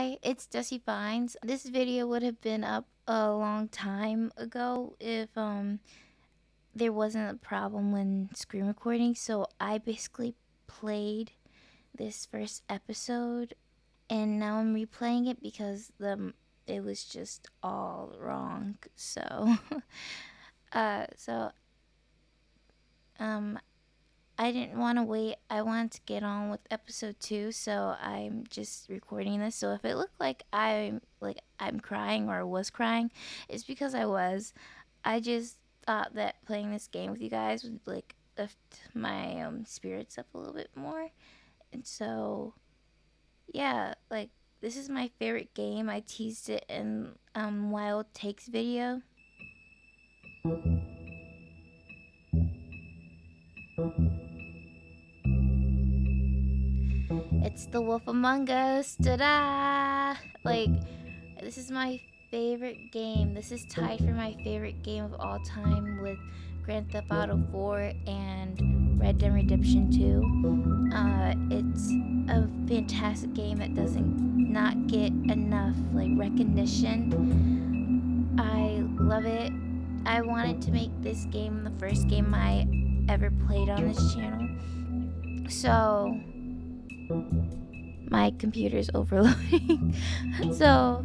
Hi, it's Desi Fines. This video would have been up a long time ago if there wasn't a problem when screen recording. So I basically played this first episode and now I'm replaying it because it was just all wrong. So so um I didn't want to wait. I wanted to get on with episode 2, so I'm just recording this. So if it looked like I'm crying or was crying, it's because I was. I just thought that playing this game with you guys would like lift my spirits up a little bit more. And so yeah, like this is my favorite game. I teased it in Wild Takes video. It's The Wolf Among Us. Ta-da! Like, this is my favorite game. This is tied for my favorite game of all time with Grand Theft Auto 4 and Red Dead Redemption 2. It's a fantastic game that doesn't not get enough like recognition. I love it. I wanted to make this game the first game I ever played on this channel. So my computer's overloading. So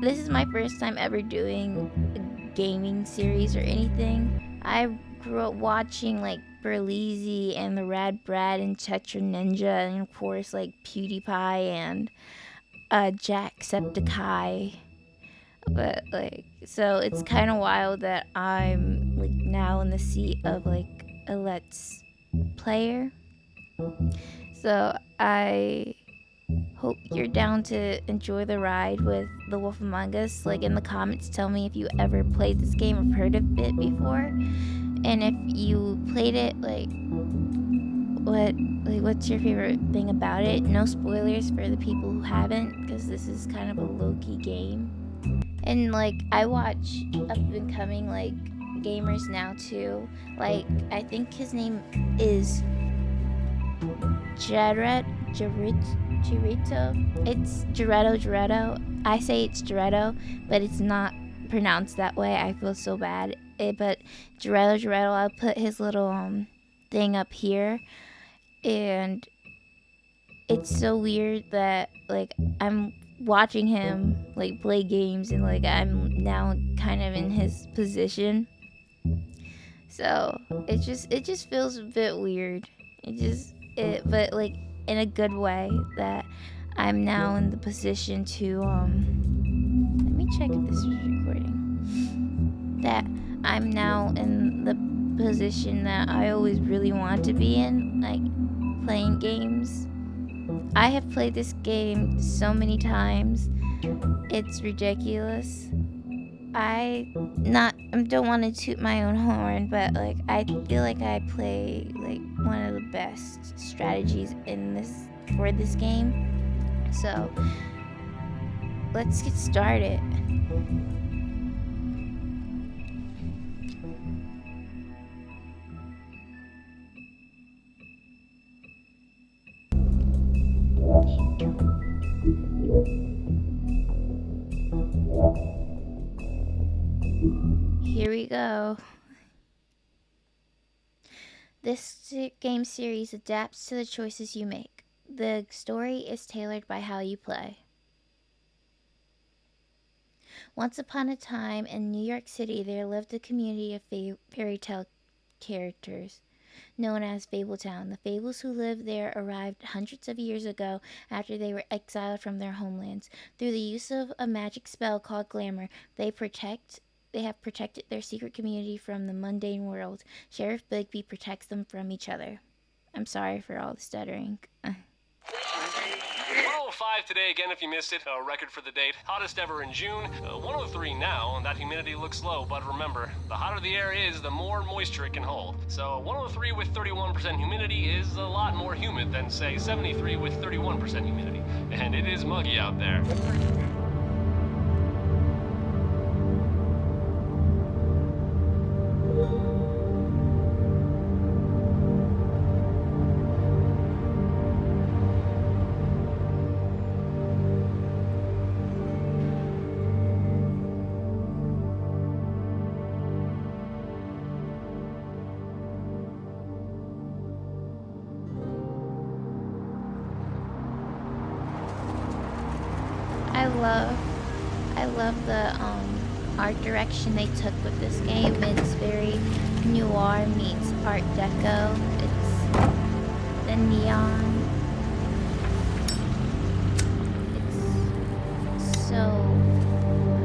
this is my first time ever doing a gaming series or anything. I grew up watching like Berleezy and the Rad Brad and Tetra Ninja, and of course like PewDiePie and Jacksepticeye. But like, so it's kind of wild that I'm like now in the seat of like a Let's Player. So I hope you're down to enjoy the ride with The Wolf Among Us. Like in the comments, tell me if you ever played this game or heard of it before, and if you played it, what's your favorite thing about it? No spoilers for the people who haven't, because this is kind of a low-key game. And like I watch up and coming like gamers now too. Like I think his name is Jirito. It's Jiretto. I say it's Jiretto, but it's not pronounced that way. I feel so bad. But Jiretto. I'll put his little thing up here, and it's so weird that like I'm watching him like play games and like I'm now kind of in his position. So it just feels a bit weird. But like in a good way that I'm now in the position to let me check if this is recording. That I'm now in the position that I always really want to be in, like playing games. I have played this game so many times. It's ridiculous. I don't want to toot my own horn, but like I feel like I play like one of the best strategies for this game. So let's get started. Here we go. This game series adapts to the choices you make. The story is tailored by how you play. Once upon a time in New York City, there lived a community of fairy tale characters known as Fabletown. The Fables who lived there arrived hundreds of years ago after they were exiled from their homelands. Through the use of a magic spell called Glamour, they have protected their secret community from the mundane world. Sheriff Bigby protects them from each other. I'm sorry for all the stuttering. 105 today again if you missed it, a record for the date. Hottest ever in June. 103 now, and that humidity looks low, but remember, the hotter the air is, the more moisture it can hold. So 103 with 31% humidity is a lot more humid than, say, 73 with 31% humidity. And it is muggy out there. I love the art direction they took with this game. It's very noir meets Art Deco. It's the neon. It's so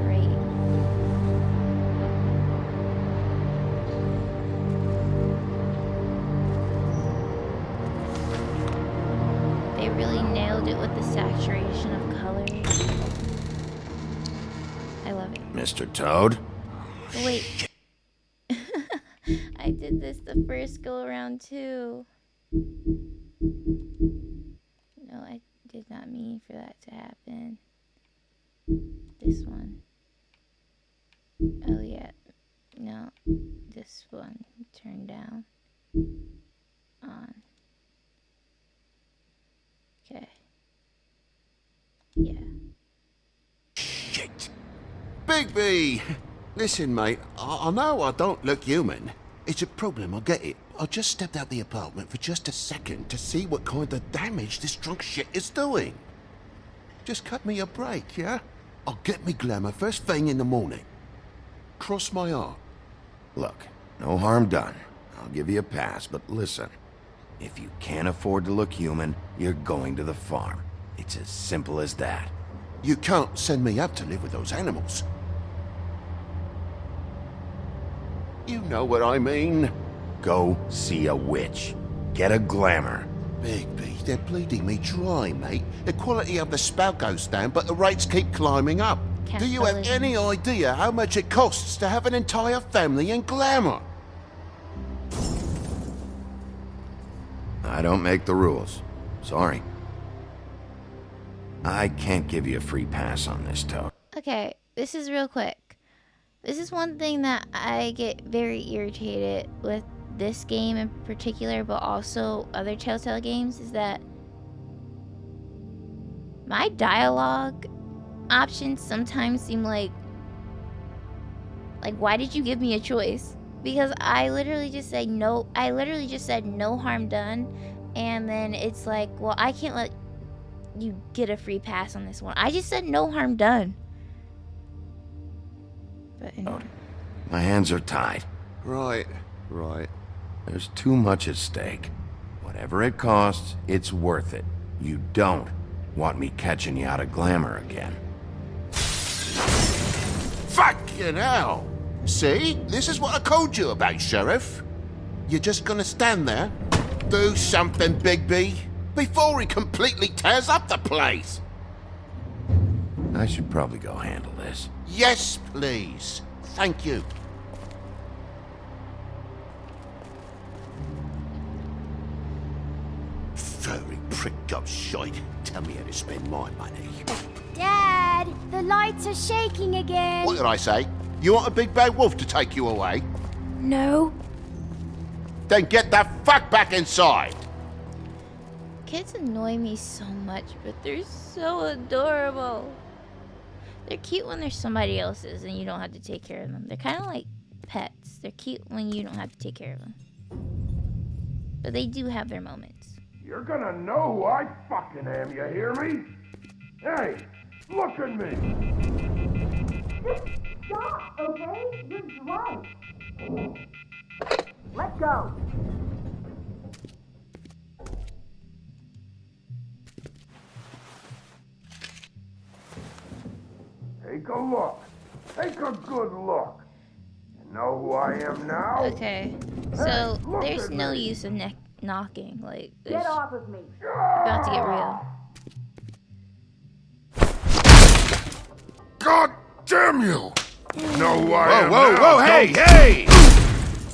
great. They really nailed it with the saturation of colors. I love it. Mr. Toad? Wait. I did this the first go around too. No, I did not mean for that to happen. This one. Oh yeah. No. This one. Turn down. On. Okay. Yeah. Shit. Bigby! Listen, mate, I know I don't look human. It's a problem, I get it. I just stepped out the apartment for just a second to see what kind of damage this drunk shit is doing. Just cut me a break, yeah? I'll get me glamour first thing in the morning. Cross my heart. Look, no harm done. I'll give you a pass, but listen. If you can't afford to look human, you're going to the farm. It's as simple as that. You can't send me up to live with those animals. You know what I mean. Go see a witch. Get a glamour. Bigby, they're bleeding me dry, mate. The quality of the spout goes down, but the rates keep climbing up. Do you have any idea how much it costs to have an entire family in glamour? I don't make the rules. Sorry. I can't give you a free pass on this, Toad. Okay, this is real quick. This is one thing that I get very irritated with this game in particular, but also other Telltale games, is that my dialogue options sometimes seem like why did you give me a choice? Because I literally just said no. I literally just said no harm done, and then it's like, well, I can't let you get a free pass on this one. I just said no harm done. But anyway. My hands are tied. Right. There's too much at stake. Whatever it costs, it's worth it. You don't want me catching you out of glamour again. Fucking hell! See? This is what I told you about, Sheriff. You're just gonna stand there, do something, Bigby, before he completely tears up the place. I should probably go handle this. Yes, please. Thank you. Very pricked up shite. Tell me how to spend my money. Dad, the lights are shaking again. What did I say? You want a big bad wolf to take you away? No. Then get the fuck back inside. Kids annoy me so much, but they're so adorable. They're cute when they're somebody else's and you don't have to take care of them. They're kind of like pets. They're cute when you don't have to take care of them. But they do have their moments. You're gonna know who I fucking am, you hear me? Hey, look at me! Stop, okay? You're drunk. Let go. Take a look. Take a good look. You know who I am now? Okay, so look there's at no me. use of knocking. Like, Get it's off of me. about to get real. God damn you! Know who I am Whoa, now, hey, don't hey!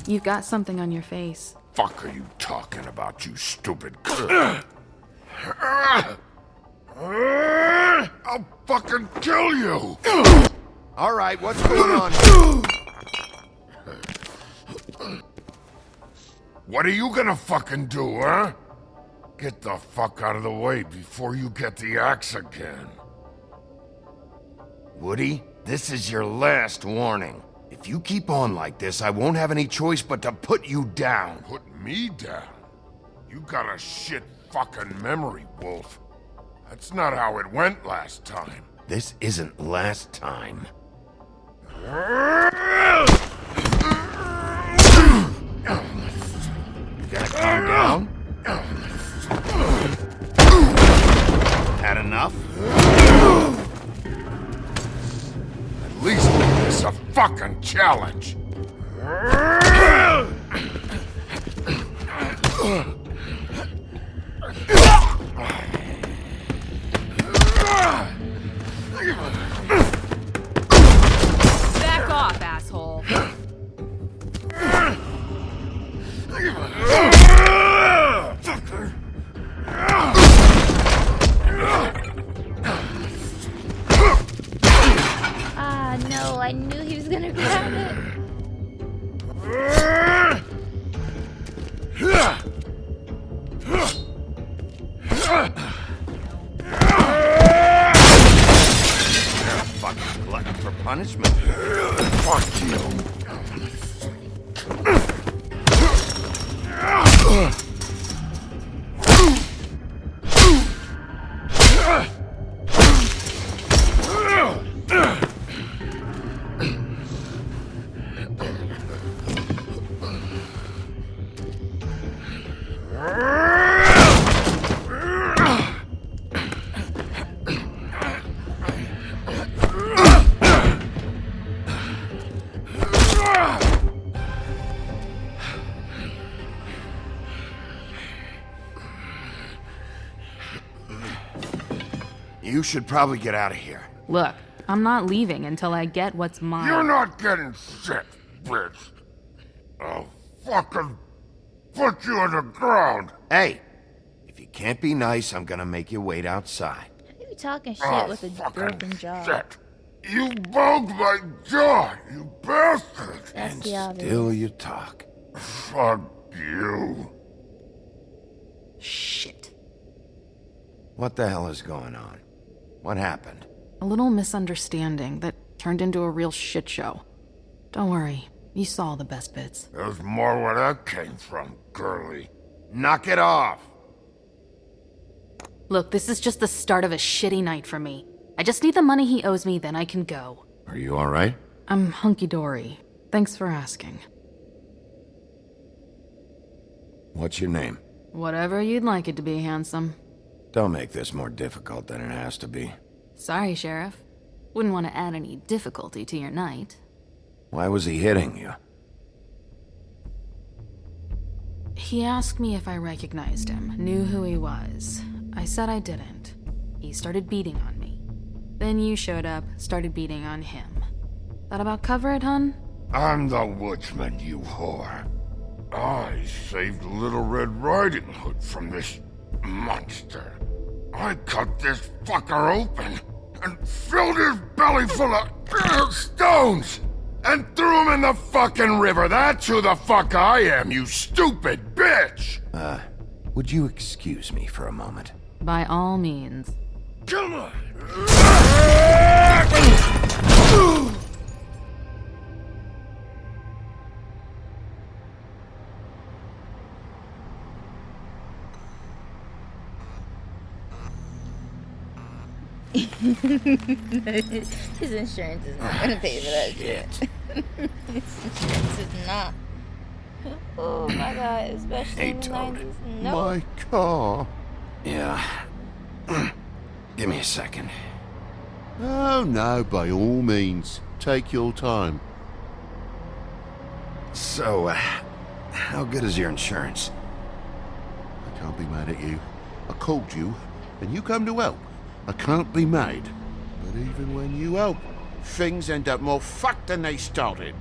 You've got something on your face. fuck are you talking about, you stupid I'll fucking kill you! All right, what's going on? What are you gonna fucking do, huh? Get the fuck out of the way before you get the axe again. Woody, this is your last warning. If you keep on like this, I won't have any choice but to put you down. Put me down? You got a shit fucking memory, Wolf. That's not how it went last time. This isn't last time. You gotta calm down. Had enough? At least make this a fucking challenge. Back off, asshole. Ah, no, I knew he was gonna grab it. Fucking glutton for punishment. Fuck you. You should probably get out of here. Look, I'm not leaving until I get what's mine. You're not getting shit, bitch. I'll fucking put you on the ground. Hey, if you can't be nice, I'm gonna make you wait outside. You talking shit Oh, with a fucking broken jaw. shit. You broke my jaw, you bastard. That's the obvious. Still you talk. Fuck you. Shit. What the hell is going on? What happened? A little misunderstanding that turned into a real shit show. Don't worry, you saw the best bits. There's more where that came from, girly. Knock it off! Look, this is just the start of a shitty night for me. I just need the money he owes me, then I can go. Are you alright? I'm hunky-dory. Thanks for asking. What's your name? Whatever you'd like it to be, handsome. Don't make this more difficult than it has to be. Sorry, Sheriff. Wouldn't want to add any difficulty to your night. Why was he hitting you? He asked me if I recognized him, knew who he was. I said I didn't. He started beating on me. Then you showed up, started beating on him. That about cover it, hun? I'm the woodsman, you whore. I saved Little Red Riding Hood from this monster. I cut this fucker open and filled his belly full of stones and threw him in the fucking river. That's who the fuck I am, you stupid bitch! Would you excuse me for a moment? By all means. Come on! His insurance is not gonna pay for that shit. His insurance is not. Oh my god, especially Hey, in the Toad. 90s. No. My car. Yeah. Give me a second. Oh no, by all means. Take your time. So, how good is your insurance? I can't be mad at you. I called you, and you come to help. I can't be mad. But even when you help, things end up more fucked than they started.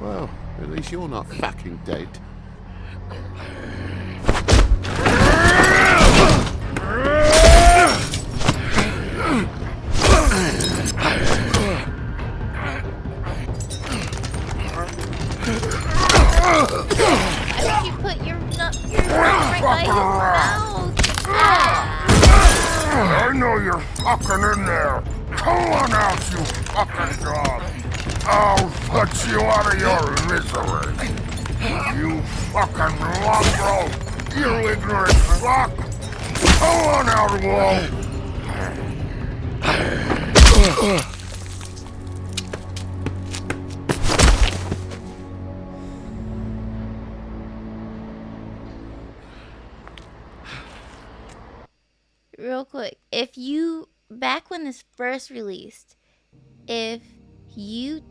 Well, at least you're not fucking dead. I think you put your right by his mouth. I know you're fucking in there. Come on out, you fucking dog. I'll put you out of your misery. You fucking mongrel. You ignorant fuck. Come on out, Wolf. Real quick, back when this first released, if you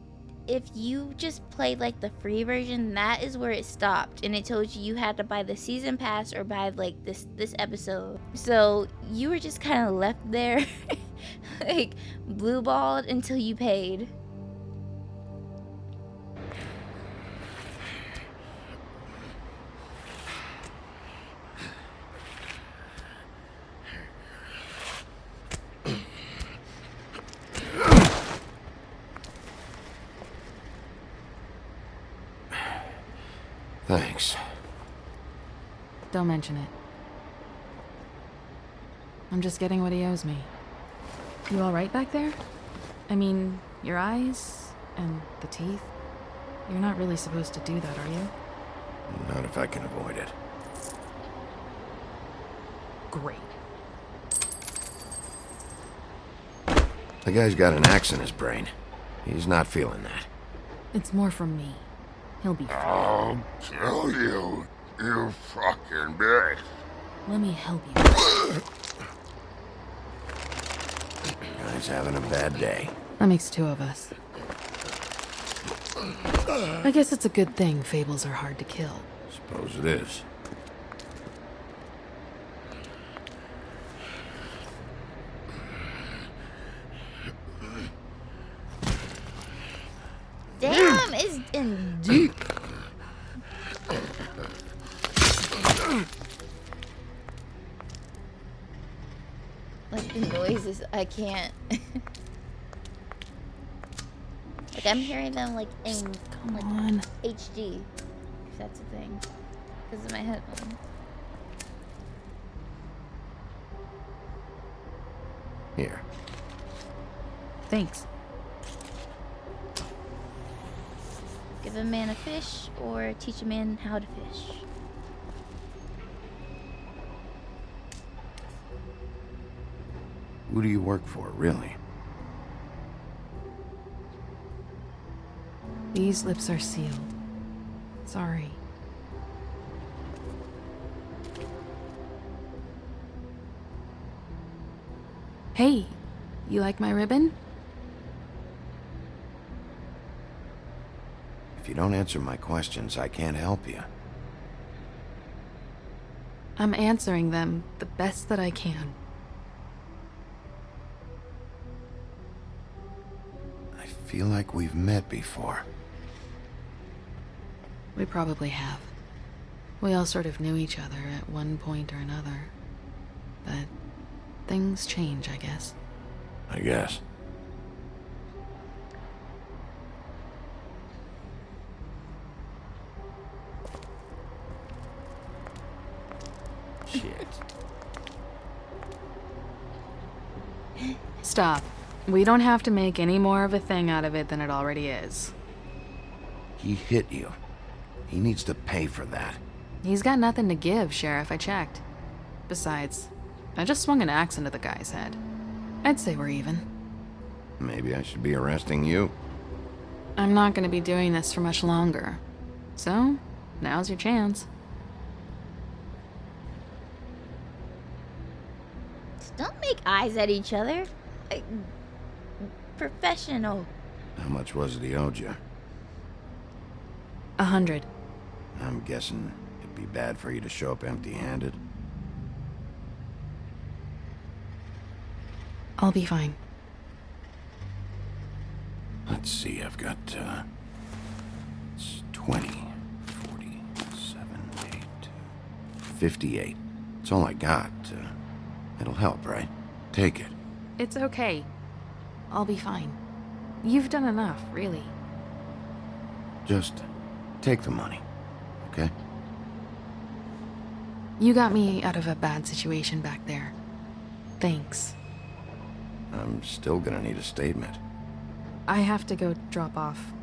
just played like the free version, that is where it stopped, and it told you had to buy the season pass or buy like this episode. So you were just kind of left there like blue balled until you paid. Thanks. Don't mention it. I'm just getting what he owes me. You all right back there? I mean, your eyes and the teeth? You're not really supposed to do that, are you? Not if I can avoid it. Great. The guy's got an axe in his brain. He's not feeling that. It's more from me. He'll be fine. I'll kill you, you fucking bitch. Let me help you. Guy's having a bad day. That makes two of us. I guess it's a good thing fables are hard to kill. Suppose it is. Damn, it's in deep. Like the noises, I can't. Like I'm hearing them like in like on. HD, if that's a thing, because of my headphones. Here. Thanks. Give a man a fish or teach a man how to fish. Who do you work for, really? These lips are sealed. Sorry. Hey, you like my ribbon? If you don't answer my questions, I can't help you. I'm answering them the best that I can. I feel like we've met before. We probably have. We all sort of knew each other at one point or another. But things change, I guess. I guess. Shit. Stop. We don't have to make any more of a thing out of it than it already is. He hit you. He needs to pay for that. He's got nothing to give, Sheriff, I checked. Besides, I just swung an axe into the guy's head. I'd say we're even. Maybe I should be arresting you. I'm not gonna be doing this for much longer. So, now's your chance. Just don't make eyes at each other. Like, professional. How much was it he owed you? 100. I'm guessing it'd be bad for you to show up empty-handed. I'll be fine. Let's see, I've got, it's 20, 40, 7, 8, 58. It's all I got. It'll help, right? Take it. It's okay. I'll be fine. You've done enough, really. Just take the money, okay? You got me out of a bad situation back there. Thanks. I'm still gonna need a statement. I have to go drop off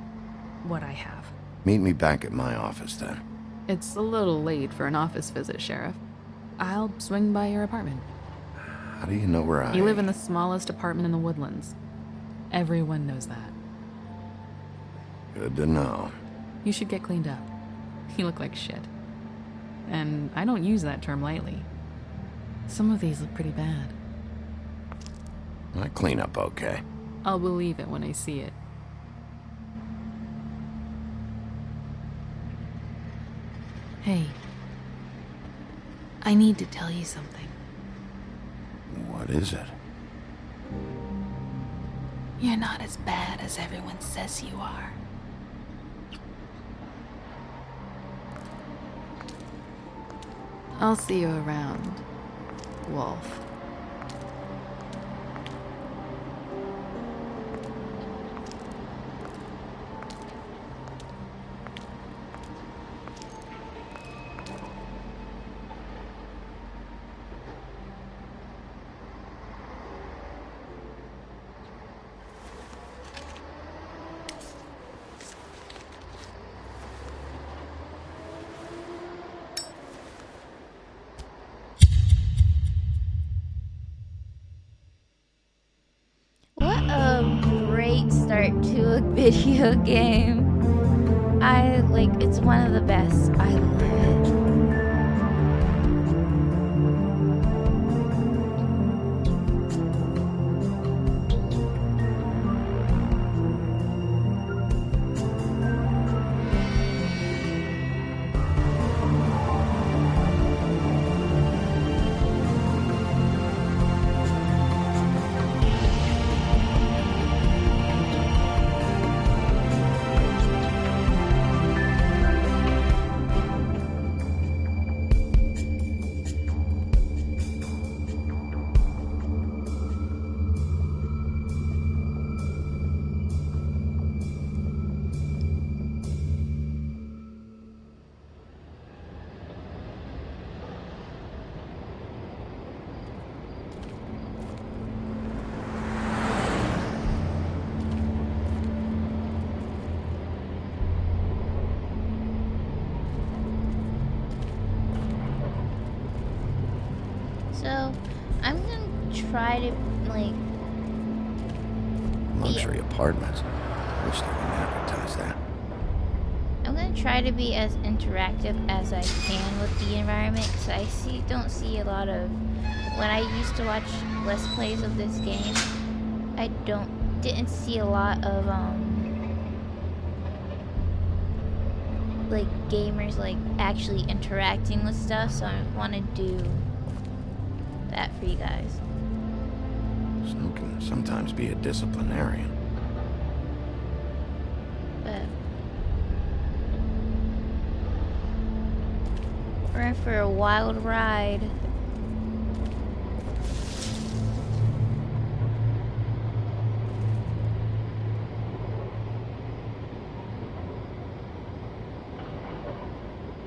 what I have. Meet me back at my office, then. It's a little late for an office visit, Sheriff. I'll swing by your apartment. How do you know where I am? You live in the smallest apartment in the Woodlands. Everyone knows that. Good to know. You should get cleaned up. You look like shit. And I don't use that term lightly. Some of these look pretty bad. I clean up okay. I'll believe it when I see it. Hey. I need to tell you something. What is it? You're not as bad as everyone says you are. I'll see you around, Wolf. What a great start to a video game. It's one of the best. I love it. So, I'm gonna try to, Luxury apartments. Wish they wouldn't advertise that. I'm gonna try to be as interactive as I can with the environment, because I don't see a lot of, when I used to watch Let's Plays of this game, I didn't see a lot of, gamers, actually interacting with stuff, so I want to do that for you guys. Snow can sometimes be a disciplinarian. But we're in for a wild ride.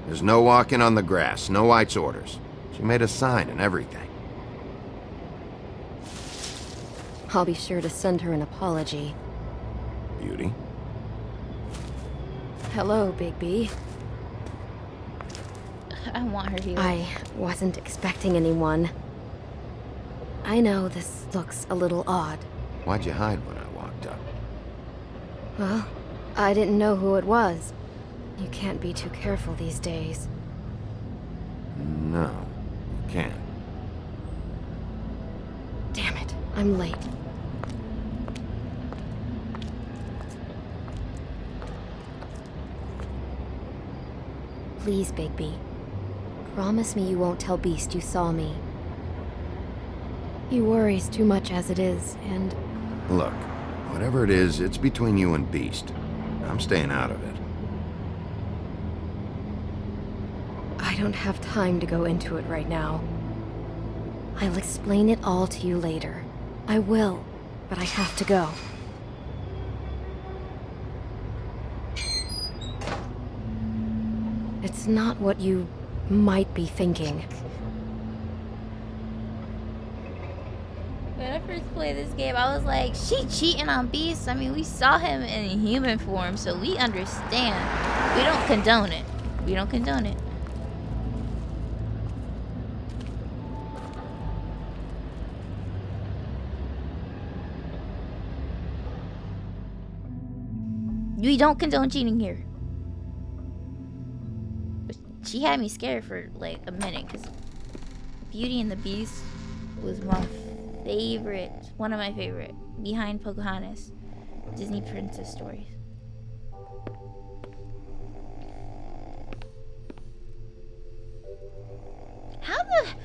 There's no walking on the grass, Snow White's orders. She made a sign and everything. I'll be sure to send her an apology. Beauty. Hello, Bigby. I want her here. I wasn't expecting anyone. I know this looks a little odd. Why'd you hide when I walked up? Well, I didn't know who it was. You can't be too careful these days. No, you can't. Damn it, I'm late. Please, Bigby. Promise me you won't tell Beast you saw me. He worries too much as it is, and... Look, whatever it is, it's between you and Beast. I'm staying out of it. I don't have time to go into it right now. I'll explain it all to you later. I will, but I have to go. It's not what you might be thinking. When I first played this game, I was like, she cheating on Beast? I mean, we saw him in human form, so we understand. We don't condone it. We don't condone it. We don't condone cheating here. But she had me scared for like a minute because Beauty and the Beast was my favorite, one of my favorite, behind Pocahontas, Disney princess stories.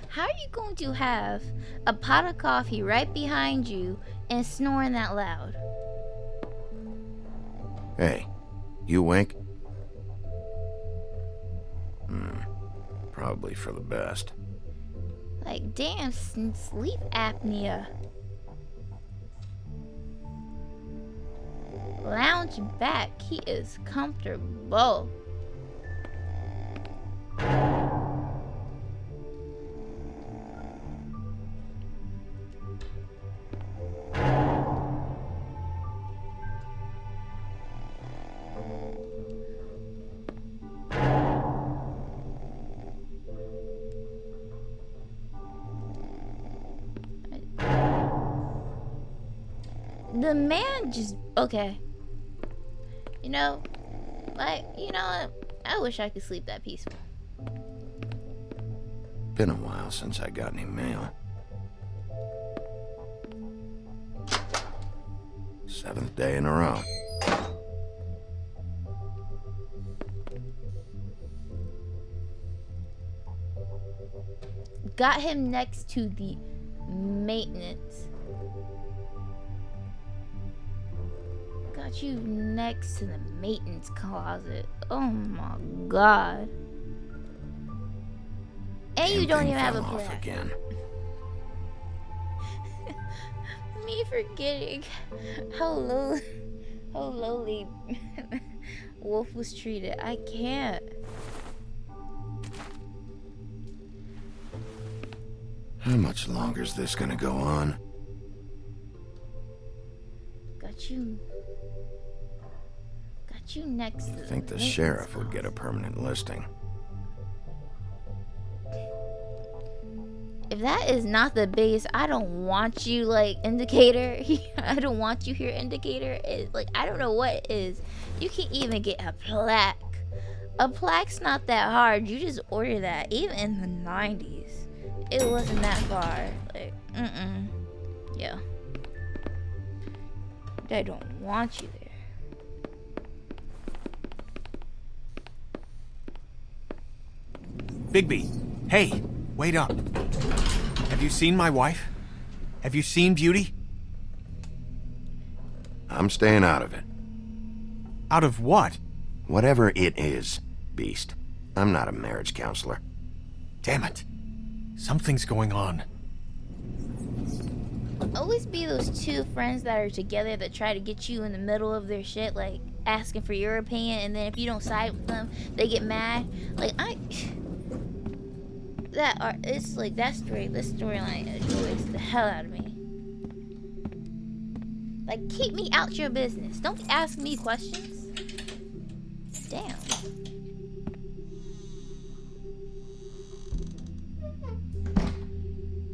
How are you going to have a pot of coffee right behind you and snoring that loud? Hey, you wink? Probably for the best. Like, damn, sleep apnea. Lounge back, he is comfortable. The man just, okay. You know, like, you know what? I wish I could sleep that peaceful. Been a while since I got any mail. 7th day in a row. Got him next to the maintenance. Got you next to the maintenance closet. Oh my god. And you don't even have a off plan. again. Me forgetting how lowly Wolf was treated. I can't. How much longer is this gonna go on? Got you next to I think the sheriff would get a permanent listing. If that is not the biggest I don't want you like indicator, I don't want you here indicator, is like, I don't know what is. You can even get a plaque. A plaque's not that hard. You just order that. Even in the 90s, it wasn't that far. Like, yeah. They don't want you there. Bigby, hey, wait up. Have you seen my wife? Have you seen Beauty? I'm staying out of it. Out of what? Whatever it is, Beast. I'm not a marriage counselor. Damn it. Something's going on. Always be those two friends that are together that try to get you in the middle of their shit, like asking for your opinion, and then if you don't side with them, they get mad. Like, it's like this storyline annoys the hell out of me. Like, keep me out your business. Don't ask me questions. Damn.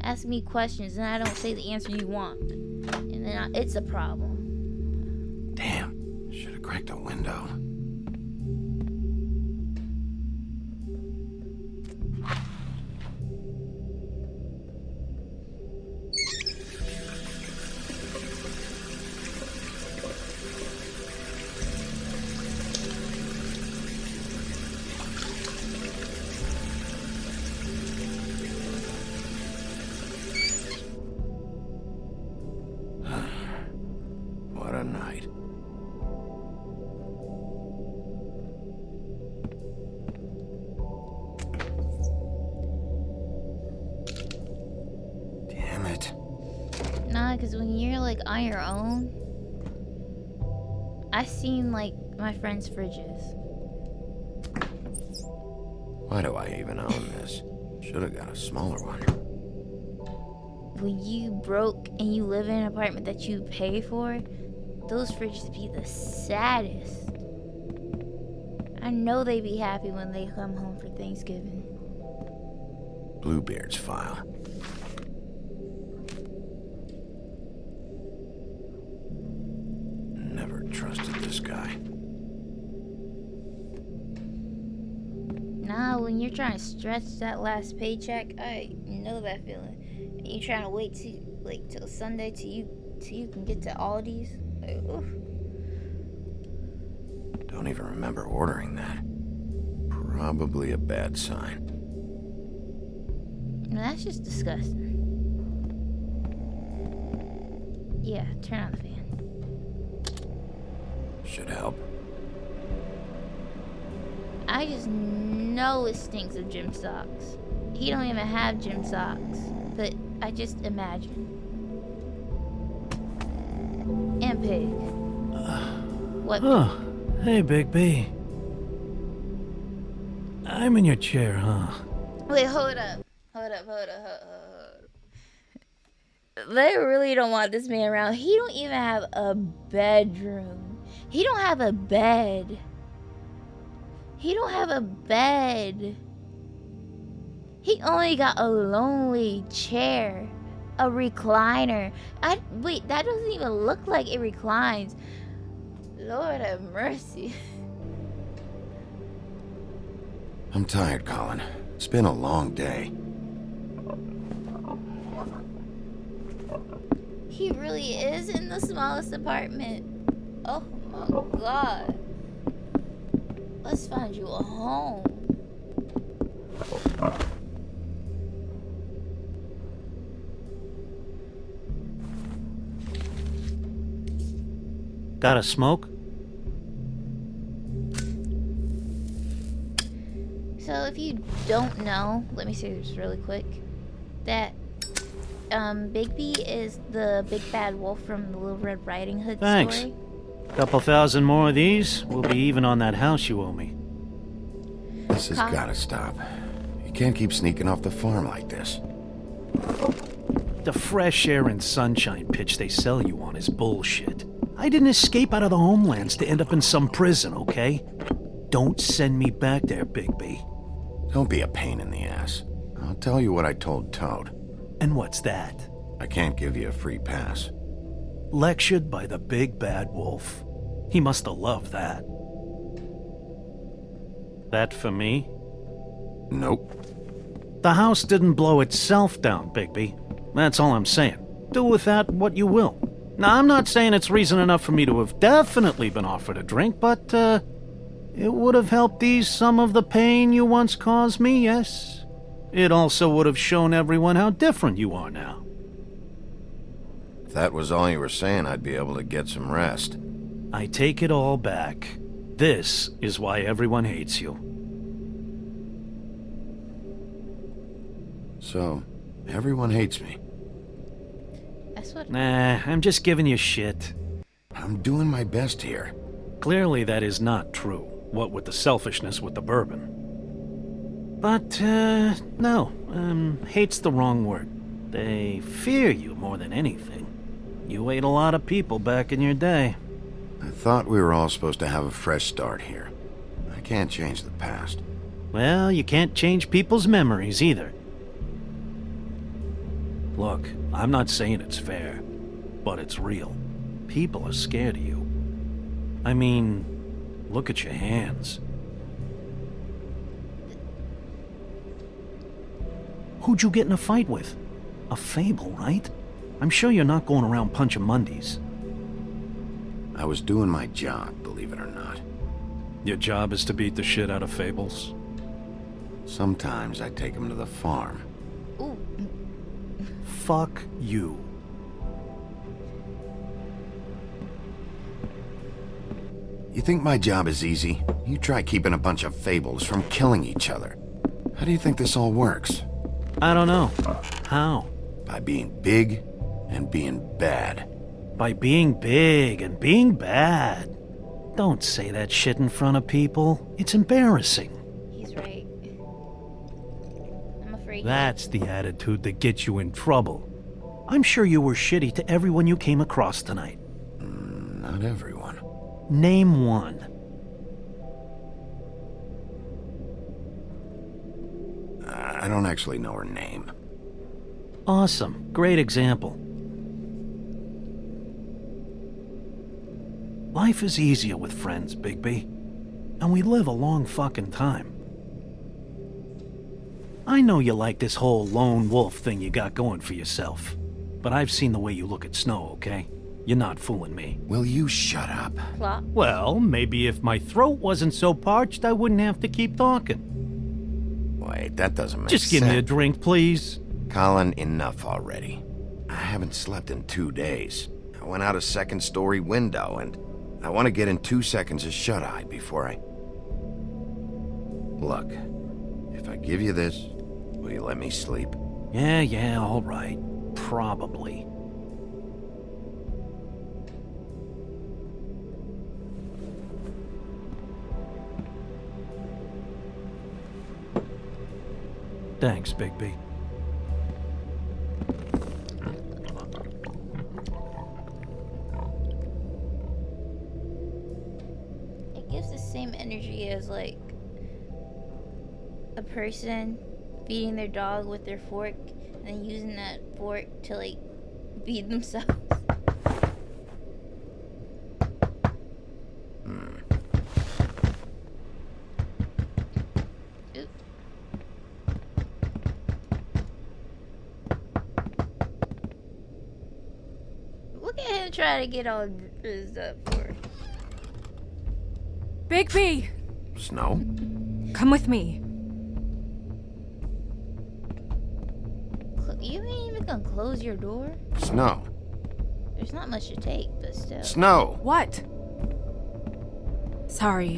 Ask me questions and I don't say the answer you want, and then it's a problem. Damn, should have cracked a window. What a night. Damn it. Nah, because when you're like on your own, I've seen like my friends' fridges. Why do I even own this? Should have got a smaller one. When you broke and you live in an apartment that you pay for, those fridges be the saddest. I know they be happy when they come home for Thanksgiving. Bluebeard's file. Never trusted this guy. you're trying to stretch that last paycheck, I know that feeling. And you trying to wait till Sunday till you can get to Aldi's. Like, oof. Don't even remember ordering that. Probably a bad sign. No, that's just disgusting. Yeah, turn on the fan. Should help. I just know it stinks of gym socks. He don't even have gym socks, but I just imagine. And Pig. What? Oh, hey, Big B. I'm in your chair, huh? Wait, hold up. They really don't want this man around. He don't even have a bedroom. He don't have a bed. He don't have a bed. He only got a lonely chair. A recliner. Wait, that doesn't even look like it reclines. Lord have mercy. I'm tired, Colin. It's been a long day. He really is in the smallest apartment. Oh my god. Let's find you a home. Got a smoke? So if you don't know, let me say this really quick, that Bigby is the big bad wolf from the Little Red Riding Hood Thanks. story. Couple thousand more of these, we'll be even on that house you owe me. This has gotta stop. You can't keep sneaking off the farm like this. The fresh air and sunshine pitch they sell you on is bullshit. I didn't escape out of the homelands to end up in some prison, okay? Don't send me back there, Bigby. Don't be a pain in the ass. I'll tell you what I told Toad. And what's that? I can't give you a free pass. Lectured by the big bad wolf. He must have loved that. That for me? Nope. The house didn't blow itself down, Bigby. That's all I'm saying. Do with that what you will. Now, I'm not saying it's reason enough for me to have definitely been offered a drink, but, it would have helped ease some of the pain you once caused me, yes? It also would have shown everyone how different you are now. If that was all you were saying, I'd be able to get some rest. I take it all back. This is why everyone hates you. So, everyone hates me. That's what. Nah, I'm just giving you shit. I'm doing my best here. Clearly that is not true, what with the selfishness with the bourbon. But, no, hate's the wrong word. They fear you more than anything. You ate a lot of people back in your day. I thought we were all supposed to have a fresh start here. I can't change the past. Well, you can't change people's memories either. Look, I'm not saying it's fair, but it's real. People are scared of you. I mean, look at your hands. Who'd you get in a fight with? A Fable, right? I'm sure you're not going around punching Mondays. I was doing my job, believe it or not. Your job is to beat the shit out of Fables? Sometimes I take them to the farm. Ooh. Fuck you. You think my job is easy? You try keeping a bunch of Fables from killing each other. How do you think this all works? I don't know. How? By being big and being bad. By being big and being bad. Don't say that shit in front of people. It's embarrassing. He's right. I'm afraid. That's the attitude that gets you in trouble. I'm sure you were shitty to everyone you came across tonight. Not everyone. Name one. I don't actually know her name. Awesome. Great example. Life is easier with friends, Bigby. And we live a long fucking time. I know you like this whole lone wolf thing you got going for yourself. But I've seen the way you look at Snow, okay? You're not fooling me. Will you shut up? Plop. Well, maybe if my throat wasn't so parched, I wouldn't have to keep talking. Wait, that doesn't make sense. Just give me a drink, please. Colin, enough already. I haven't slept in 2 days. I went out a second-story window, and I want to get in 2 seconds of shut-eye before I... Look, if I give you this, will you let me sleep? Yeah, all right. Probably. Thanks, Bigby. It gives the same energy as like a person feeding their dog with their fork and then using that fork to like feed themselves. Oop. Look at him trying to get all this up for. Bigby! Snow? Come with me. You ain't even gonna close your door? Snow. There's not much to take, but still. Snow! What? Sorry,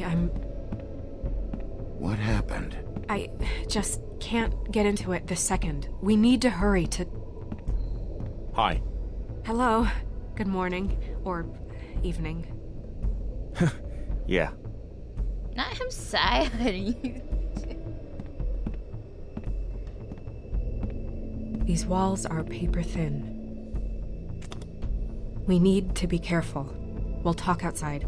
What happened? I just can't get into it this second. We need to hurry to... Hi. Hello. Good morning. Or evening. Yeah. Not him sighing you. These walls are paper thin. We need to be careful. We'll talk outside.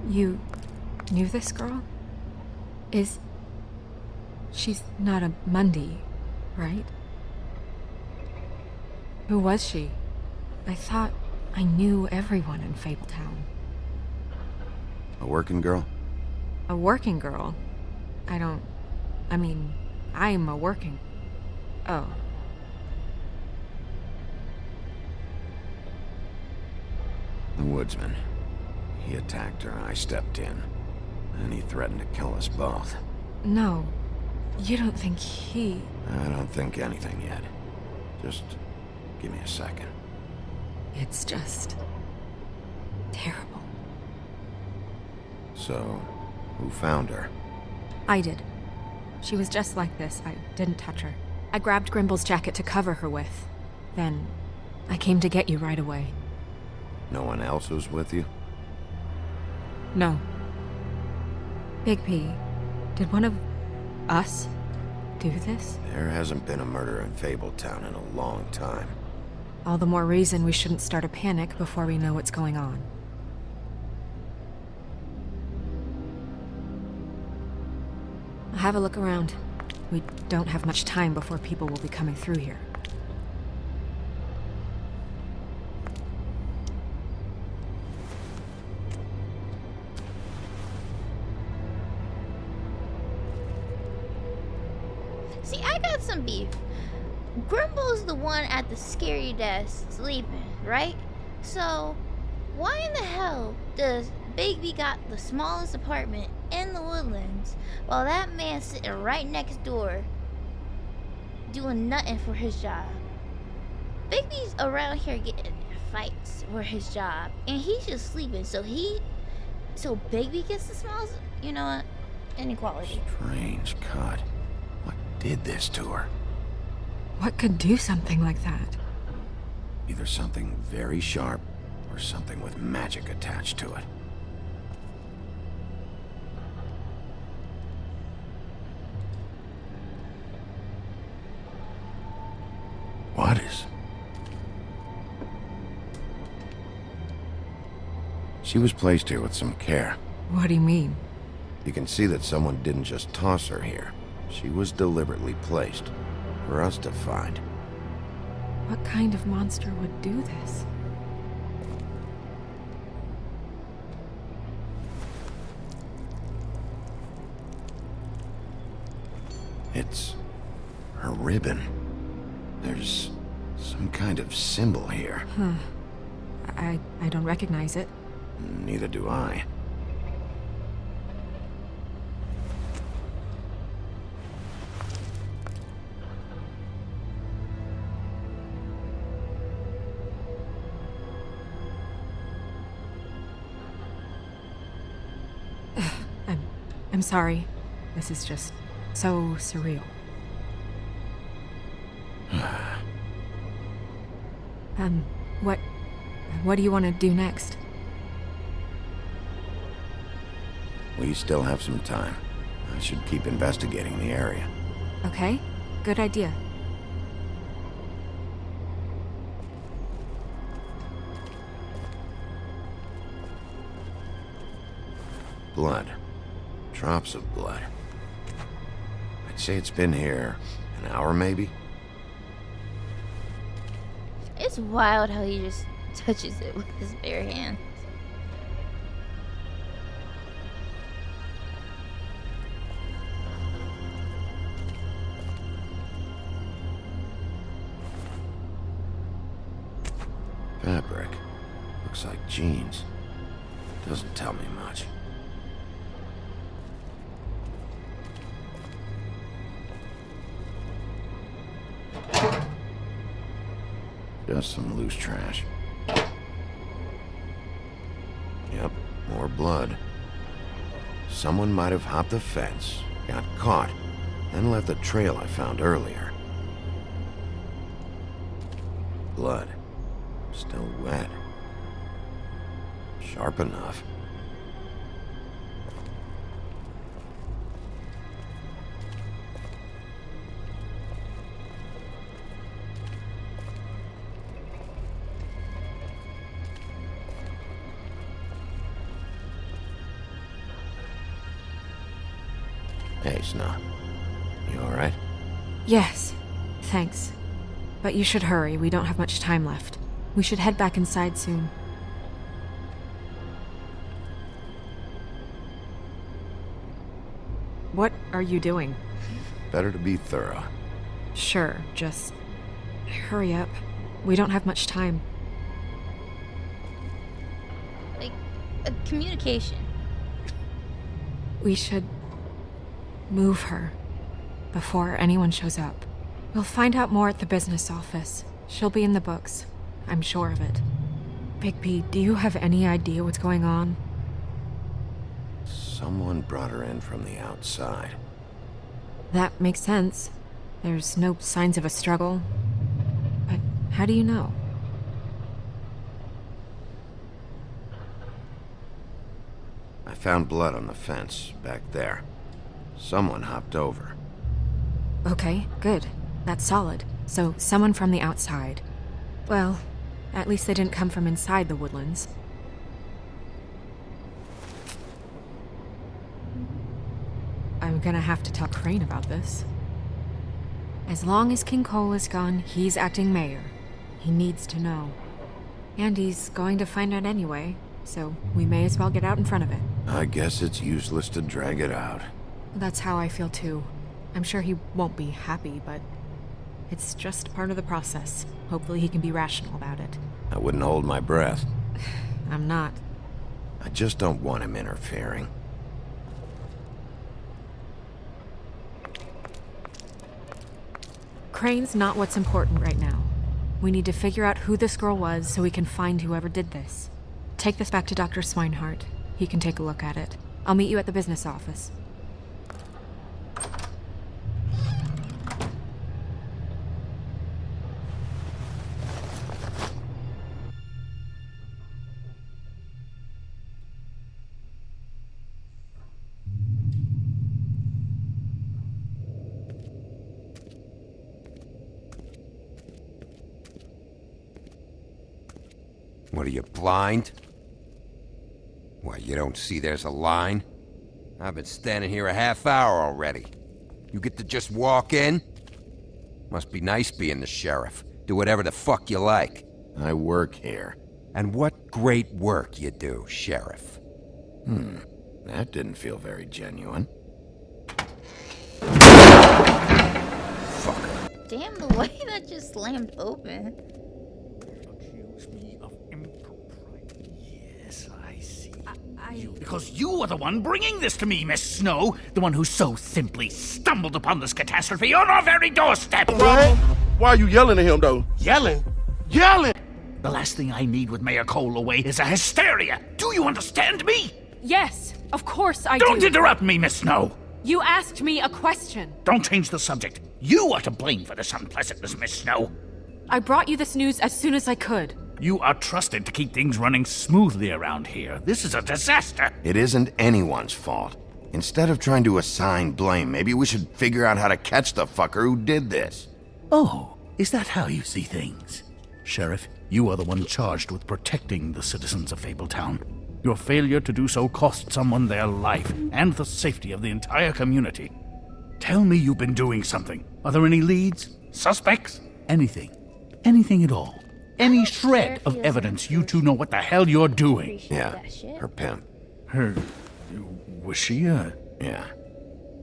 You knew this girl? She's not a Mundy, right? Who was she? I thought I knew everyone in Fabletown. A working girl? A working girl? I'm a working... Oh. The woodsman. He attacked her, I stepped in. And he threatened to kill us both. No. You don't think he... I don't think anything yet. Just give me a second. It's just... terrible. So, who found her? I did. She was just like this. I didn't touch her. I grabbed Grimble's jacket to cover her with. Then, I came to get you right away. No one else was with you? No. Bigby, did one of us do this? There hasn't been a murder in Fabletown in a long time. All the more reason we shouldn't start a panic before we know what's going on. Have a look around. We don't have much time before people will be coming through here. See, I got some beef. Grimble's the one at the scary desk sleeping, right? So, why in the hell does Bigby got the smallest apartment in the Woodlands while that man's sitting right next door doing nothing for his job. Bigby's around here getting in fights for his job, and he's just sleeping. So Bigby gets the smiles. You know what? Inequality. Strange cut. What did this to her? What could do something like that? Either something very sharp or something with magic attached to it. What is... She was placed here with some care. What do you mean? You can see that someone didn't just toss her here. She was deliberately placed for us to find. What kind of monster would do this? It's her ribbon. There's some kind of symbol here. Huh. I don't recognize it. Neither do I. I'm sorry. This is just so surreal. What do you want to do next? We still have some time. I should keep investigating the area. Okay, good idea. Blood. Drops of blood. I'd say it's been here an hour, maybe? It's wild how he just touches it with his bare hands. Fabric. Looks like jeans. Doesn't tell me much. Just some loose trash. Yep, more blood. Someone might have hopped the fence, got caught, then left the trail I found earlier. Blood. Still wet. Sharp enough. Hey, Snow. You alright? Yes, thanks. But you should hurry, we don't have much time left. We should head back inside soon. What are you doing? Better to be thorough. Sure, just hurry up. We don't have much time. Like, communication. We should move her before anyone shows up. We'll find out more at the business office. She'll be in the books. I'm sure of it. Bigby, do you have any idea what's going on? Someone brought her in from the outside. That makes sense. There's no signs of a struggle. But how do you know? I found blood on the fence back there. Someone hopped over. Okay, good. That's solid. So, someone from the outside. Well, at least they didn't come from inside the woodlands. I'm gonna have to tell Crane about this. As long as King Cole is gone, he's acting mayor. He needs to know. And he's going to find out anyway, so we may as well get out in front of it. I guess it's useless to drag it out. That's how I feel too. I'm sure he won't be happy, but it's just part of the process. Hopefully he can be rational about it. I wouldn't hold my breath. I'm not. I just don't want him interfering. Crane's not what's important right now. We need to figure out who this girl was so we can find whoever did this. Take this back to Dr. Swinehart. He can take a look at it. I'll meet you at the business office. What are you, blind? What, you don't see there's a line? I've been standing here a half hour already. You get to just walk in? Must be nice being the sheriff. Do whatever the fuck you like. I work here. And what great work you do, Sheriff. That didn't feel very genuine. Fucker. Damn, the way that just slammed open. Accuse me of impropriety. Yes, I see. Because you are the one bringing this to me, Miss Snow. The one who so simply stumbled upon this catastrophe on our very doorstep. What? Why are you yelling at him, though? Yelling? Yelling! The last thing I need with Mayor Cole away is a hysteria. Do you understand me? Yes, of course I do. Don't interrupt me, Miss Snow. You asked me a question. Don't change the subject. You are to blame for this unpleasantness, Miss Snow. I brought you this news as soon as I could. You are trusted to keep things running smoothly around here. This is a disaster. It isn't anyone's fault. Instead of trying to assign blame, maybe we should figure out how to catch the fucker who did this. Oh, is that how you see things? Sheriff, you are the one charged with protecting the citizens of Fabletown. Your failure to do so cost someone their life and the safety of the entire community. Tell me you've been doing something. Are there any leads? Suspects? Anything. Anything at all. Any shred of evidence you two know what the hell you're doing. Yeah, her pimp. Her... was she Yeah.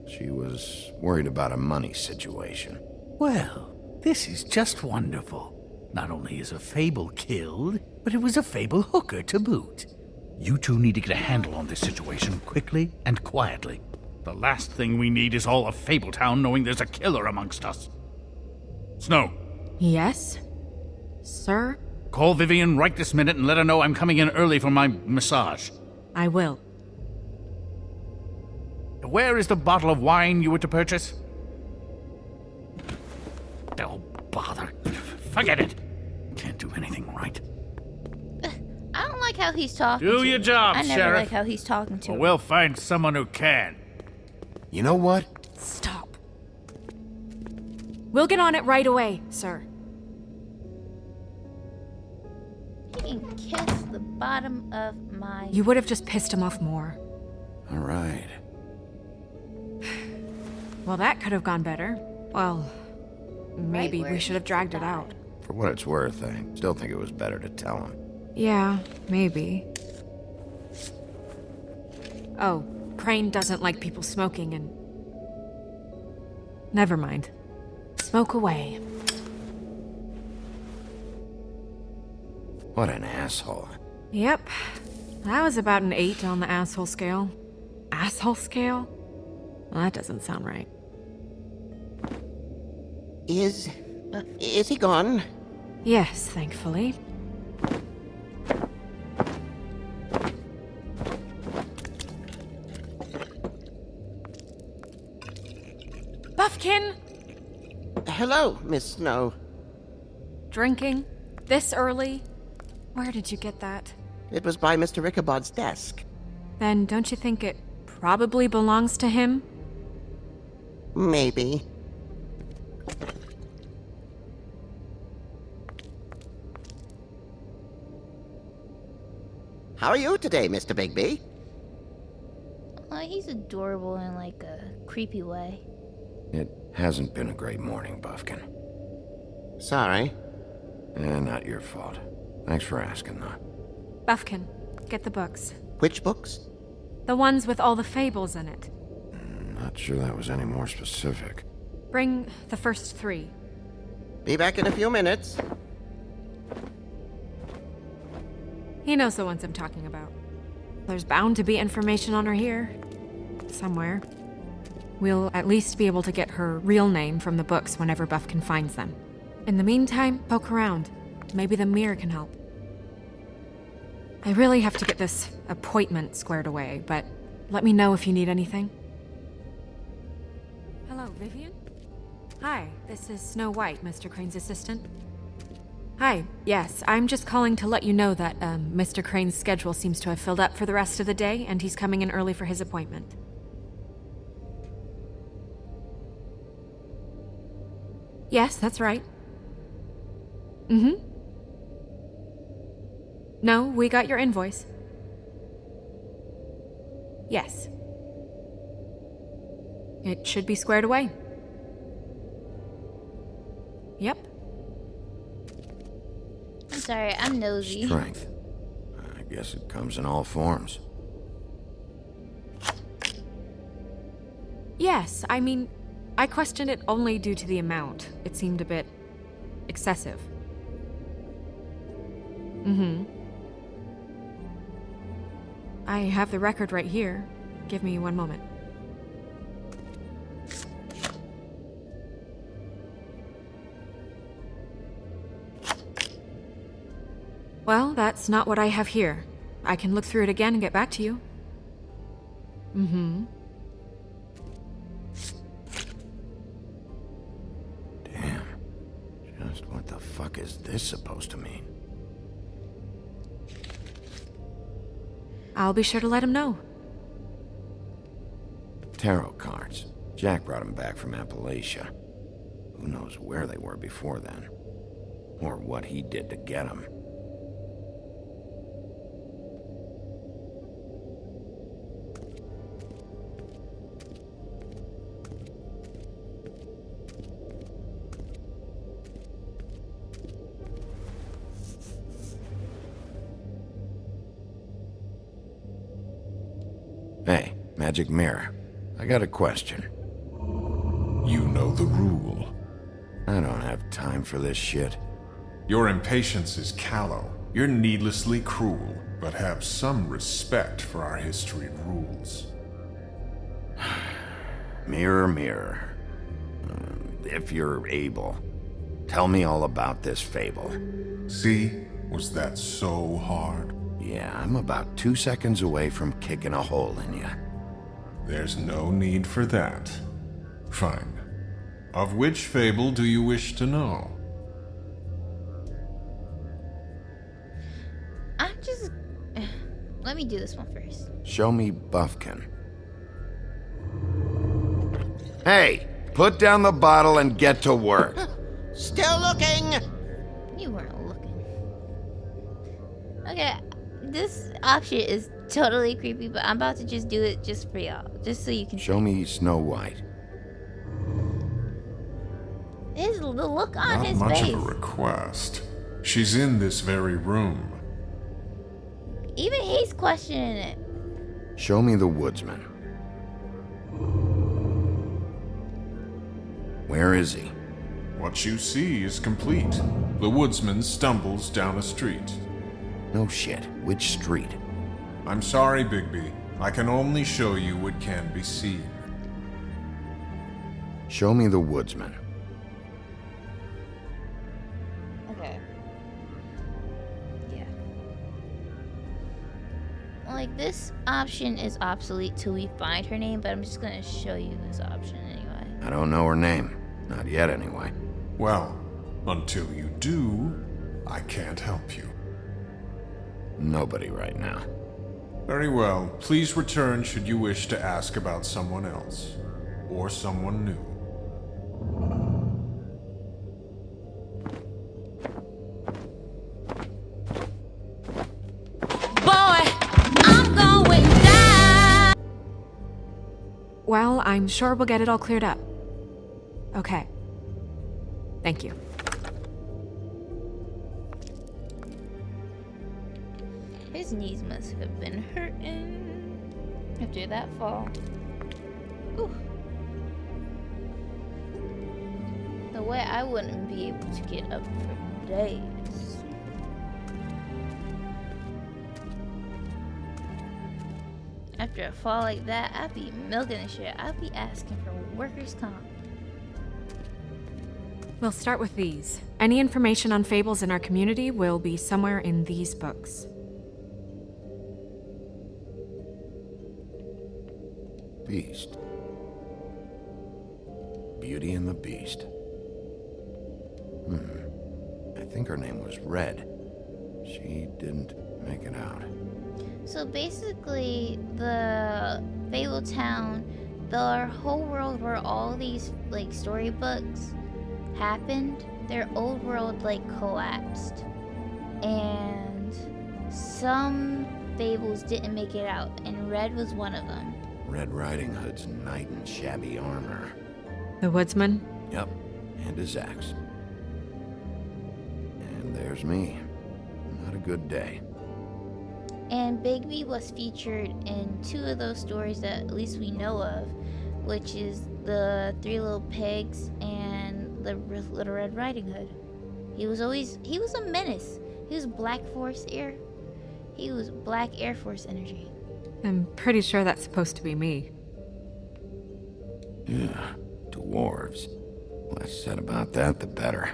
She was worried about a money situation. Well, this is just wonderful. Not only is a Fable killed, but it was a Fable hooker to boot. You two need to get a handle on this situation quickly and quietly. The last thing we need is all of Fabletown knowing there's a killer amongst us. Snow. Yes? Sir? Call Vivian right this minute and let her know I'm coming in early for my massage. I will. Where is the bottle of wine you were to purchase? Oh, bother. Forget it. Can't do anything right. I don't like how he's talking. Do to your him. job, I never Sheriff. like how he's talking to. Or him. we'll find someone who can. You know what? Stop. We'll get on it right away, sir. He can kiss the bottom of my... You would have just pissed him off more. All right. Well, that could have gone better. Well, maybe we should have dragged it out. For what it's worth, I still think it was better to tell him. Yeah, maybe. Oh, Crane doesn't like people smoking and... Never mind. Smoke away. What an asshole. Yep. That was about an 8 on the asshole scale. Asshole scale? Well, that doesn't sound right. Is he gone? Yes, thankfully. Buffkin! Hello, Miss Snow. Drinking? This early? Where did you get that? It was by Mr. Ichabod's desk. Then don't you think it probably belongs to him? Maybe. How are you today, Mr. Bigby? He's adorable in like a creepy way. It hasn't been a great morning, Buffkin. Sorry. Not your fault. Thanks for asking, though. Buffkin, get the books. Which books? The ones with all the fables in it. Not sure that was any more specific. Bring the first 3. Be back in a few minutes. He knows the ones I'm talking about. There's bound to be information on her here. Somewhere. We'll at least be able to get her real name from the books whenever Buffkin finds them. In the meantime, poke around. Maybe the mirror can help. I really have to get this appointment squared away, but let me know if you need anything. Hello, Vivian? Hi, this is Snow White, Mr. Crane's assistant. Hi, yes, I'm just calling to let you know that, Mr. Crane's schedule seems to have filled up for the rest of the day, and he's coming in early for his appointment. Yes, that's right. Mm-hmm. No, we got your invoice. Yes. It should be squared away. Yep. I'm sorry, I'm nosy. Strength. I guess it comes in all forms. Yes, I mean, I questioned it only due to the amount. It seemed a bit excessive. Mm-hmm. I have the record right here. Give me one moment. Well, that's not what I have here. I can look through it again and get back to you. Mm-hmm. Damn. Just what the fuck is this supposed to mean? I'll be sure to let him know. Tarot cards. Jack brought them back from Appalachia. Who knows where they were before then? Or what he did to get them. Hey, Magic Mirror. I got a question. You know the rule. I don't have time for this shit. Your impatience is callow. You're needlessly cruel, but have some respect for our history and rules. Mirror, mirror. If you're able, tell me all about this fable. See? Was that so hard? Yeah, I'm about 2 seconds away from kicking a hole in you. There's no need for that. Fine. Of which fable do you wish to know? I'm just... Let me do this one first. Show me Buffkin. Hey, put down the bottle and get to work. Still looking! You weren't looking. Okay, this option is totally creepy, but I'm about to just do it just for y'all. Just so you can Show me Snow White. the look on Not his much face. of a request. She's in this very room. Even he's questioning it. Show me the woodsman. Where is he? What you see is complete. The woodsman stumbles down a street. No shit. Which street? I'm sorry, Bigby. I can only show you what can be seen. Show me the woodsman. Okay. Yeah. Like, this option is obsolete till we find her name, but I'm just gonna show you this option anyway. I don't know her name. Not yet, anyway. Well, until you do, I can't help you. Nobody right now. Very well. Please return should you wish to ask about someone else. Or someone new. Well, I'm sure we'll get it all cleared up. Okay. Thank you. His knees must have been hurting after that fall. Ooh. The way I wouldn't be able to get up for days. After a fall like that, I'd be milking the shit. I'd be asking for workers' comp. We'll start with these. Any information on fables in our community will be somewhere in these books. Beast. Beauty and the Beast. I think her name was Red. She didn't make it out. So basically, the Fable Town, the whole world where all these like storybooks happened, their old world like collapsed, and some fables didn't make it out, and Red was one of them. Red Riding Hood's knight in shabby armor. The woodsman? Yep, and his axe. And there's me. Not a good day. And Bigby was featured in 2 of those stories that at least we know of, which is the Three Little Pigs and the Little Red Riding Hood. He was a menace. He was Black Air Force energy. I'm pretty sure that's supposed to be me. Yeah, dwarves. Less said about that, the better.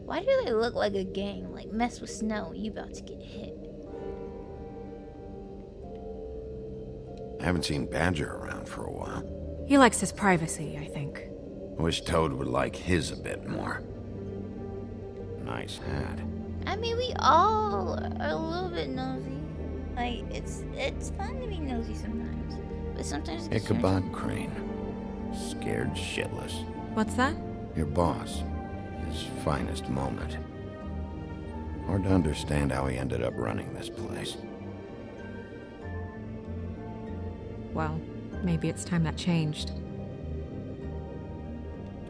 Why do they look like a gang? Like, mess with snow, you about to get hit. I haven't seen Badger around for a while. He likes his privacy, I think. I wish Toad would like his a bit more. Nice hat. I mean, we all are a little bit nosy. Like, it's fun to be nosy sometimes. But sometimes it gets Ichabod Crane. Scared shitless. What's that? Your boss. His finest moment. Hard to understand how he ended up running this place. Well, maybe it's time that changed.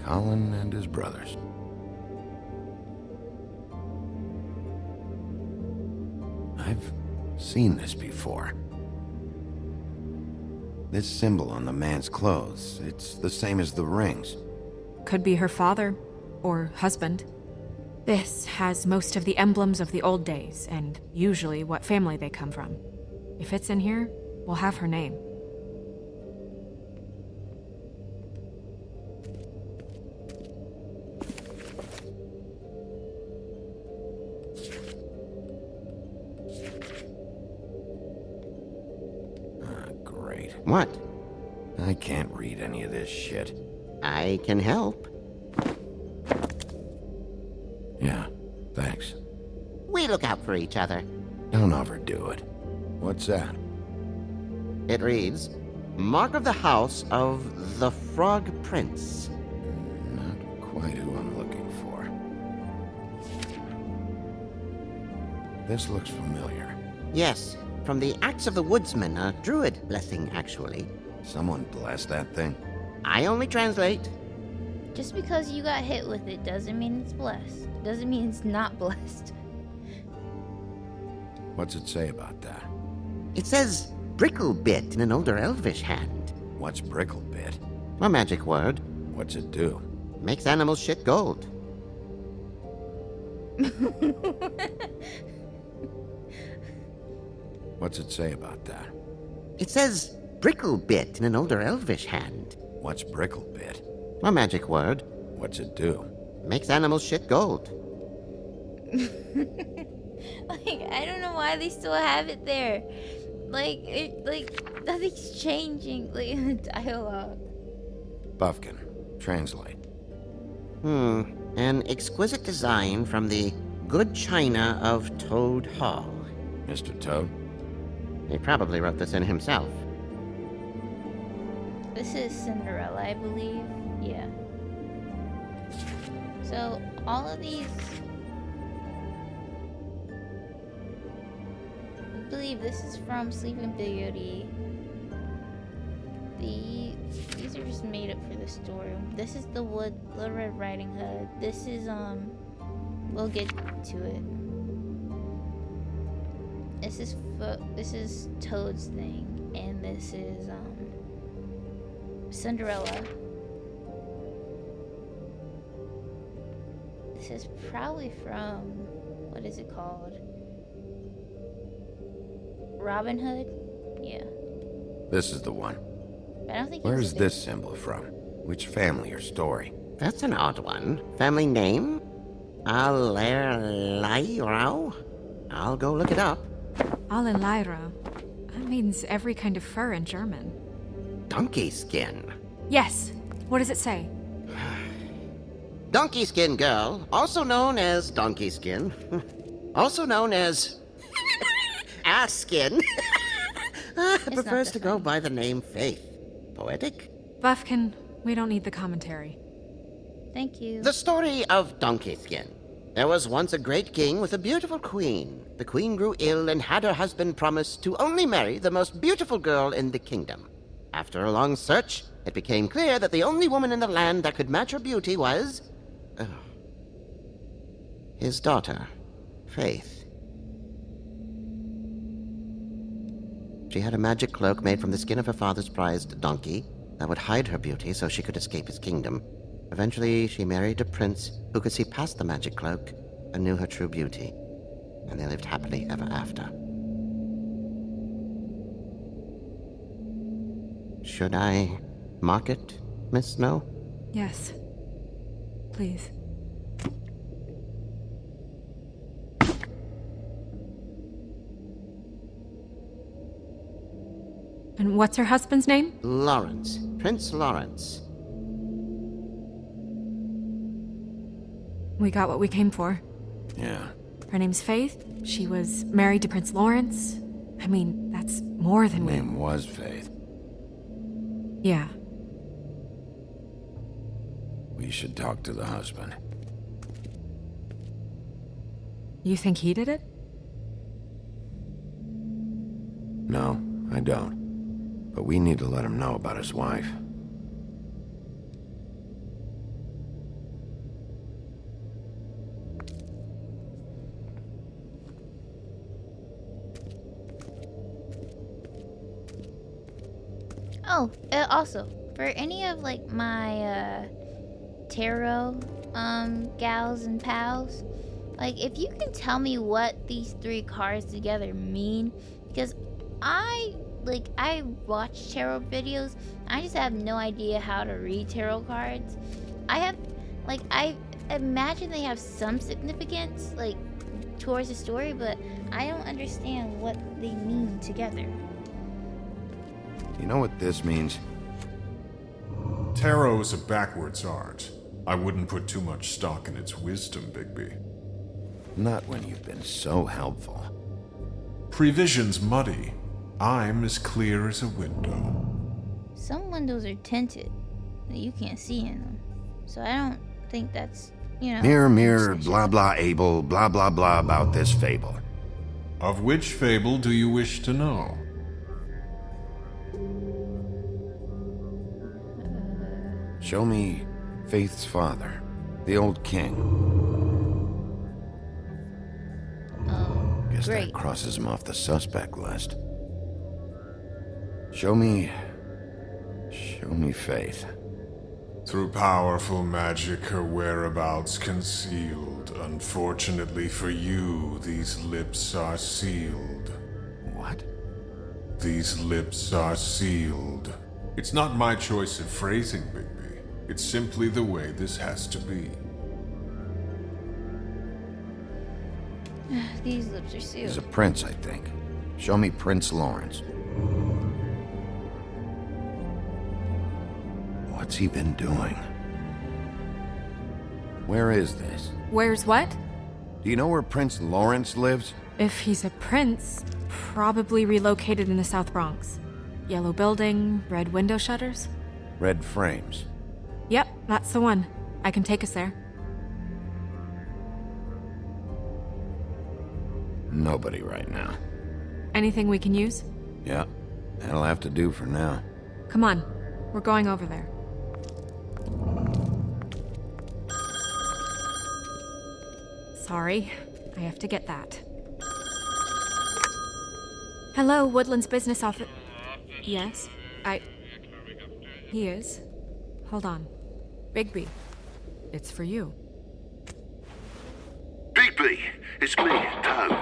Colin and his brothers. I've seen this before. This symbol on the man's clothes, it's the same as the rings. Could be her father, or husband. This has most of the emblems of the old days, and usually what family they come from. If it's in here, we'll have her name. Great. What? I can't read any of this shit. I can help. Yeah, thanks. We look out for each other. Don't overdo it. What's that? It reads, Mark of the House of the Frog Prince. Not quite who I'm looking for. This looks familiar. Yes, from the Axe of the Woodsman, a druid blessing, actually. Someone blessed that thing? I only translate. Just because you got hit with it doesn't mean it's blessed. Doesn't mean it's not blessed. What's it say about that? It says Bricklebit in an older elvish hand. What's Bricklebit? A magic word. What's it do? Makes animals shit gold. What's it say about that? It says Bricklebit in an older elvish hand. What's Bricklebit? A magic word. What's it do? Makes animals shit gold. Like, I don't know why they still have it there. Like, nothing's changing, like, in the dialogue. Buffkin, translate. An exquisite design from the good china of Toad Hall. Mr. Toad? He probably wrote this in himself. This is Cinderella, I believe. Yeah. So, all of these... I believe this is from Sleeping Beauty. These are just made up for the story. This is the Little Red Riding Hood. This is, we'll get to it. This is Toad's thing, and this is, Cinderella. This is probably from, what is it called? Robin Hood? Yeah. This is the one. I don't think. Where's this symbol from? Which family or story? That's an odd one. Family name? Alerlairo? I'll go look it up. Alenlyra. That means every kind of fur in German. Donkey skin. Yes. What does it say? Donkey skin girl, also known as donkey skin, also known as ass skin, prefers to go by the name Faith. Poetic? Buffkin, we don't need the commentary. Thank you. The story of Donkey Skin. There was once a great king with a beautiful queen. The queen grew ill and had her husband promise to only marry the most beautiful girl in the kingdom. After a long search, it became clear that the only woman in the land that could match her beauty was... his daughter, Faith. She had a magic cloak made from the skin of her father's prized donkey that would hide her beauty so she could escape his kingdom. Eventually, she married a prince who could see past the magic cloak and knew her true beauty. And they lived happily ever after. Should I mark it, Miss Snow? Yes. Please. And what's her husband's name? Lawrence. Prince Lawrence. We got what we came for. Yeah. Her name's Faith. She was married to Prince Lawrence. I mean, that's more than Her name was Faith. Yeah. We should talk to the husband. You think he did it? No, I don't. But we need to let him know about his wife. Oh, also, for any of like my tarot gals and pals, like if you can tell me what these three cards together mean, because I watch tarot videos, I just have no idea how to read tarot cards. I imagine they have some significance like towards the story, but I don't understand what they mean together. You know what this means? Tarot is a backwards art. I wouldn't put too much stock in its wisdom, Bigby. Not when you've been so helpful. Prevision's muddy. I'm as clear as a window. Some windows are tinted that you can't see in them, so I don't think that's, you know. Mirror, mirror, blah blah able, blah blah blah about this fable. Of which fable do you wish to know? Show me Faith's father, the old king. Guess great. that crosses him off the suspect list. Show me Faith. Through powerful magic, her whereabouts concealed. Unfortunately for you, these lips are sealed. What? These lips are sealed. It's not my choice of phrasing, Bigby. It's simply the way this has to be. These lips are sealed. He's a prince, I think. Show me Prince Lawrence. What's he been doing? Where is this? Where's what? Do you know where Prince Lawrence lives? If he's a prince, probably relocated in the South Bronx. Yellow building, red window shutters. Red frames. Yep, that's the one. I can take us there. Nobody right now. Anything we can use? Yeah, that'll have to do for now. Come on, we're going over there. Sorry, I have to get that. Hello, Woodland's business office. Yes, He is. Hold on. Bigby, it's for you. Bigby, it's me, Toad.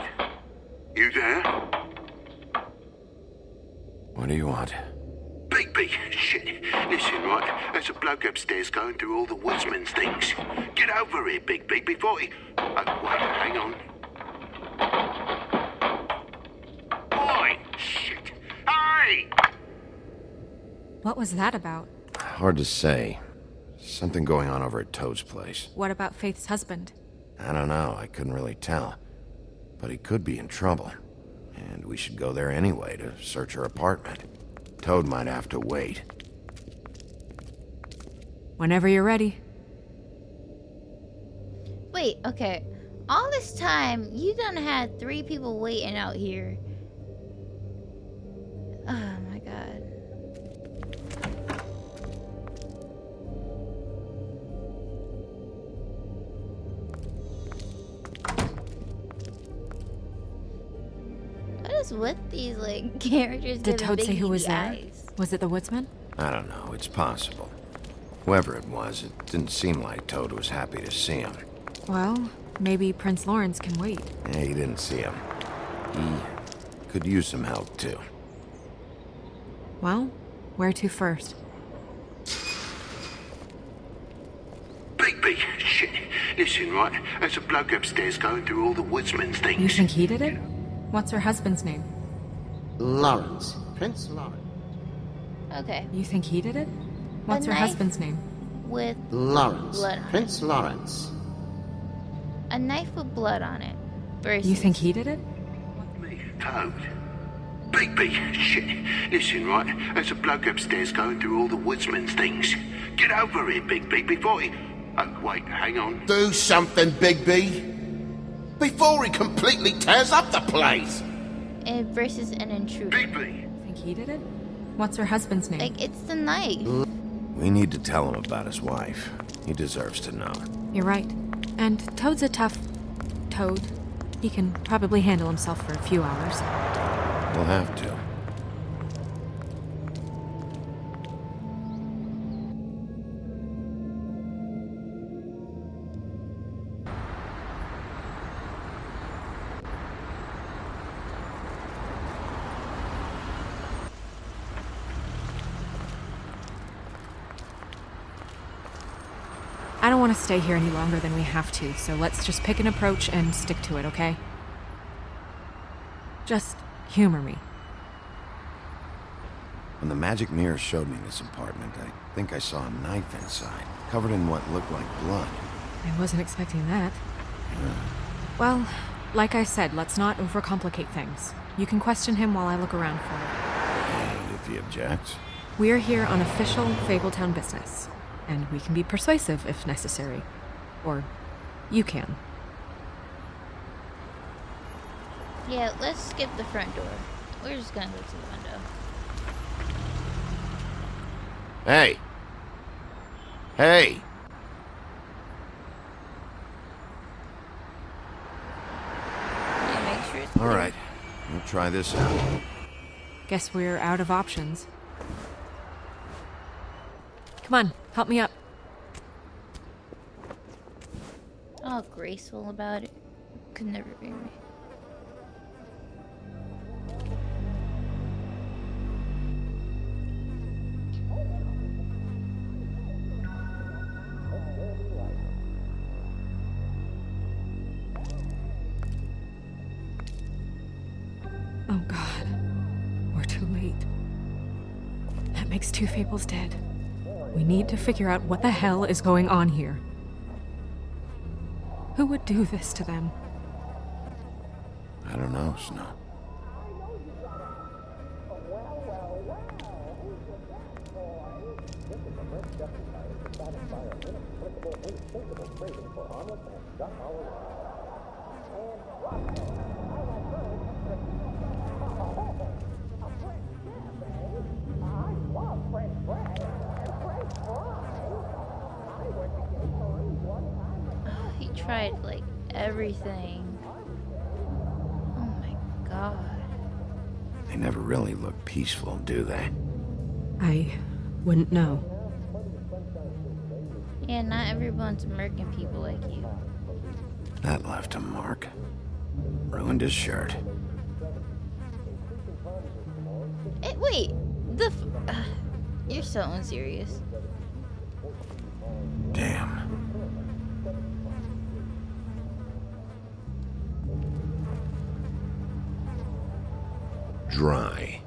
You there? What do you want? Bigby, shit. Listen, right? There's a bloke upstairs going through all the woodsman's things. Get over here, Bigby, before he... Oh, wait, hang on. Oi! Shit! Hey! What was that about? Hard to say. Something going on over at Toad's place. What about Faith's husband? I don't know, I couldn't really tell. But he could be in trouble. And we should go there anyway to search her apartment. Toad might have to wait. Whenever you're ready. Wait, okay. All this time, you done had 3 people waiting out here. Oh my god. What is with these, like, characters? Did giving Toad say big who was beady there? eyes? Was it the woodsman? I don't know, it's possible. Whoever it was, it didn't seem like Toad was happy to see him. Well, maybe Prince Lawrence can wait. Yeah, he didn't see him. He could use some help, too. Well, where to first? Bigby, shit. Listen, right? There's a bloke upstairs going through all the woodsman's things. You think he did it? What's her husband's name? Lawrence. Prince Lawrence. Okay. You think he did it? What's her knife husband's name? With Lawrence. blood on it. Prince Lawrence. A knife with blood on it. Versus... You think he did it? Toad. Bigby, shit. Listen, right? There's a bloke upstairs going through all the woodsman's things. Get over here, Bigby, before he... Oh, wait, hang on. Do something, Bigby. Before he completely tears up the place. And versus an intruder. Bigby. Think he did it? What's her husband's name? Like, it's the knife. We need to tell him about his wife. He deserves to know. You're right. And Toad's a tough... Toad. He can probably handle himself for a few hours. We'll have to. I don't want to stay here any longer than we have to, so let's just pick an approach and stick to it, okay? Just humor me. When the magic mirror showed me this apartment, I think I saw a knife inside, covered in what looked like blood. I wasn't expecting that. Well, like I said, let's not overcomplicate things. You can question him while I look around for it. And if he objects? We're here on official Fabletown business, and we can be persuasive if necessary. Or you can. Yeah, let's skip the front door. We're just gonna go to the window. Hey! Hey! Yeah, make sure it's All right, we'll try this out. Guess we're out of options. Come on, help me up. all graceful about it. Could never be me. Oh God, we're too late. That makes two Fables dead. We need to figure out what the hell is going on here. Who would do this to them? I don't know, Snow. He tried like everything. Oh my God. They never really look peaceful, do they? I wouldn't know. Yeah, not everyone's murking people like you. That left a mark. Ruined his shirt. Wait, You're so unserious. Damn. Dry.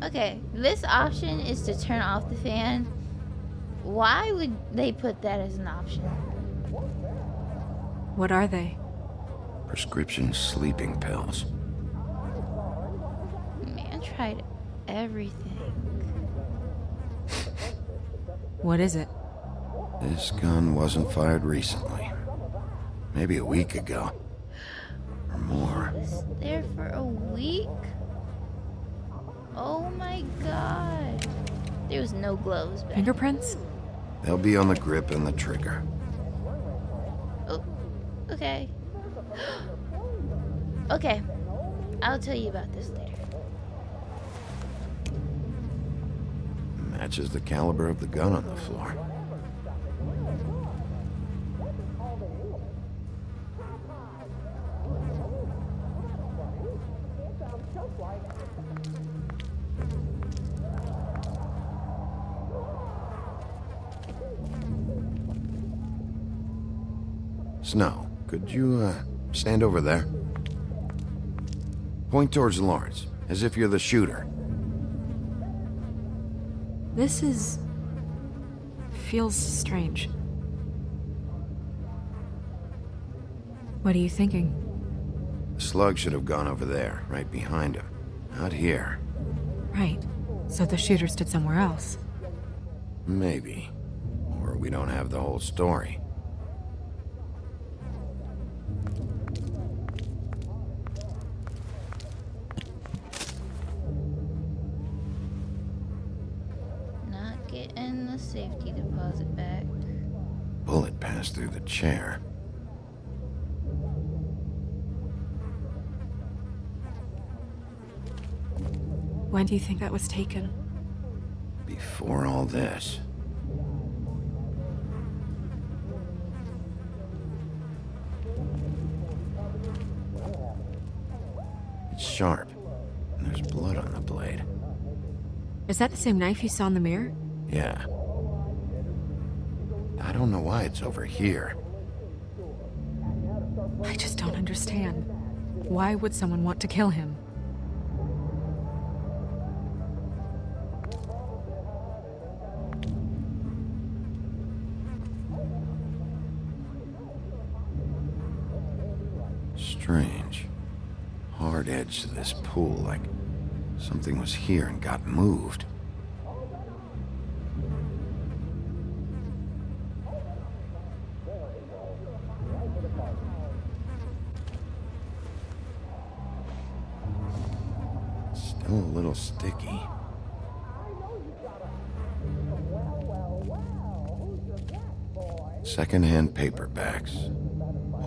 Okay, this option is to turn off the fan. Why would they put that as an option? What are they? Prescription sleeping pills. Man tried everything. What is it? This gun wasn't fired recently. Maybe a week ago. Or more. Was there for a week? Oh my god. There was no gloves back. Fingerprints? They'll be on the grip and the trigger. Oh, okay. Okay, I'll tell you about this later. Matches the caliber of the gun on the floor. Snow, could you, stand over there? Point towards Lawrence, as if you're the shooter. This is... feels strange. What are you thinking? The slug should have gone over there, right behind him. Not here. Right. So the shooter stood somewhere else. Maybe. Or we don't have the whole story. Not getting the safety deposit back. Bullet passed through the chair. When do you think that was taken? Before all this. It's sharp, and there's blood on the blade. Is that the same knife you saw in the mirror? Yeah. I don't know why it's over here. I just don't understand. Why would someone want to kill him? Strange. Hard edge to this pool, like something was here and got moved. Still a little sticky. Secondhand paperbacks.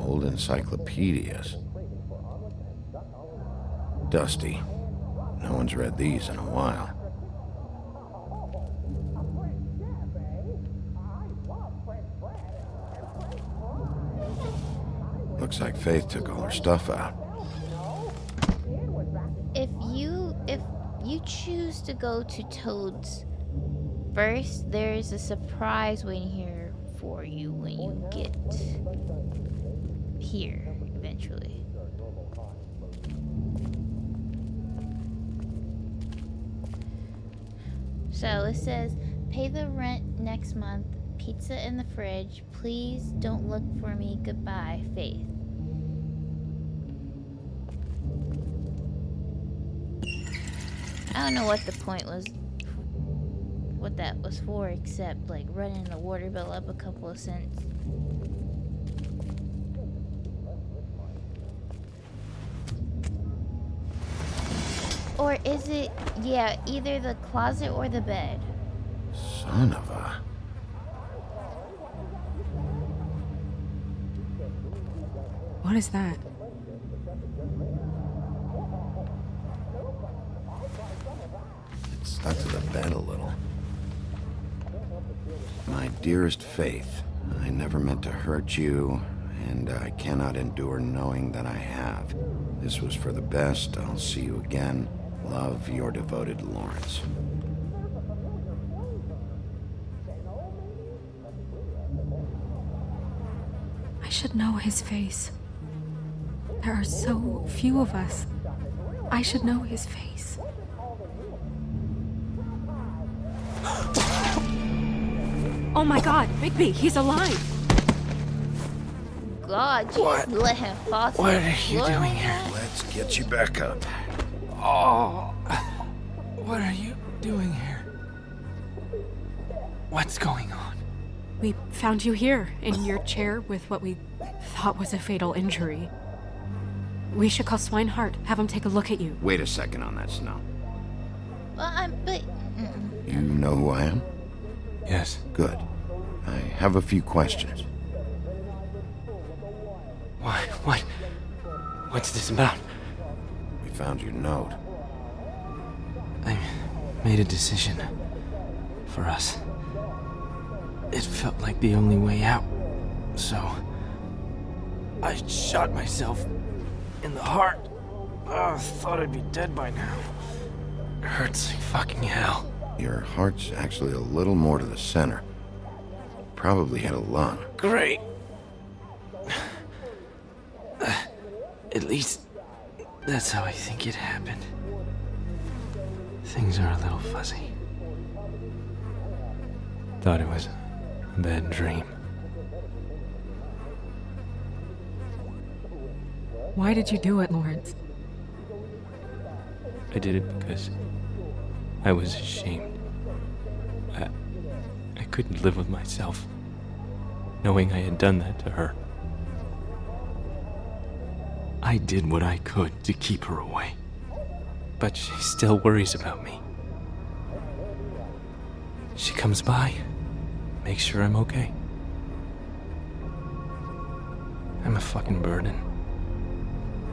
Old encyclopedias. Dusty. No one's read these in a while. Looks like Faith took all her stuff out. If you choose to go to Toad's first, there's a surprise waiting here for you when you get here eventually. So it says, pay the rent next month, pizza in the fridge, please don't look for me, goodbye, Faith. I don't know what the point was, what that was for, except like running the water bill up a couple of cents. Or is it, yeah, either the closet or the bed? Son of a... What is that? It stuck to the bed a little. My dearest Faith, I never meant to hurt you, and I cannot endure knowing that I have. This was for the best. I'll see you again. Love, your devoted Lawrence. I should know his face. There are so few of us. I should know his face. Oh my god, Bigby, he's alive! God, just let him fall to What the are you floor doing like here? that? Let's get you back up. Oh, what are you doing here? What's going on? We found you here, in your chair with what we thought was a fatal injury. We should call Swinehart, have him take a look at you. Wait a second on that, Snow. Well, but... You know who I am? Yes. Good. I have a few questions. What? What's this about? We found your note. I made a decision. For us. It felt like the only way out. So... I shot myself in the heart. Oh, thought I'd be dead by now. It hurts like fucking hell. Your heart's actually a little more to the center. Probably had a lung. Great. At least, that's how I think it happened. Things are a little fuzzy. Thought it was a bad dream. Why did you do it, Lawrence? I did it because I was ashamed. I couldn't live with myself, knowing I had done that to her. I did what I could to keep her away, but she still worries about me. She comes by, makes sure I'm okay. I'm a fucking burden.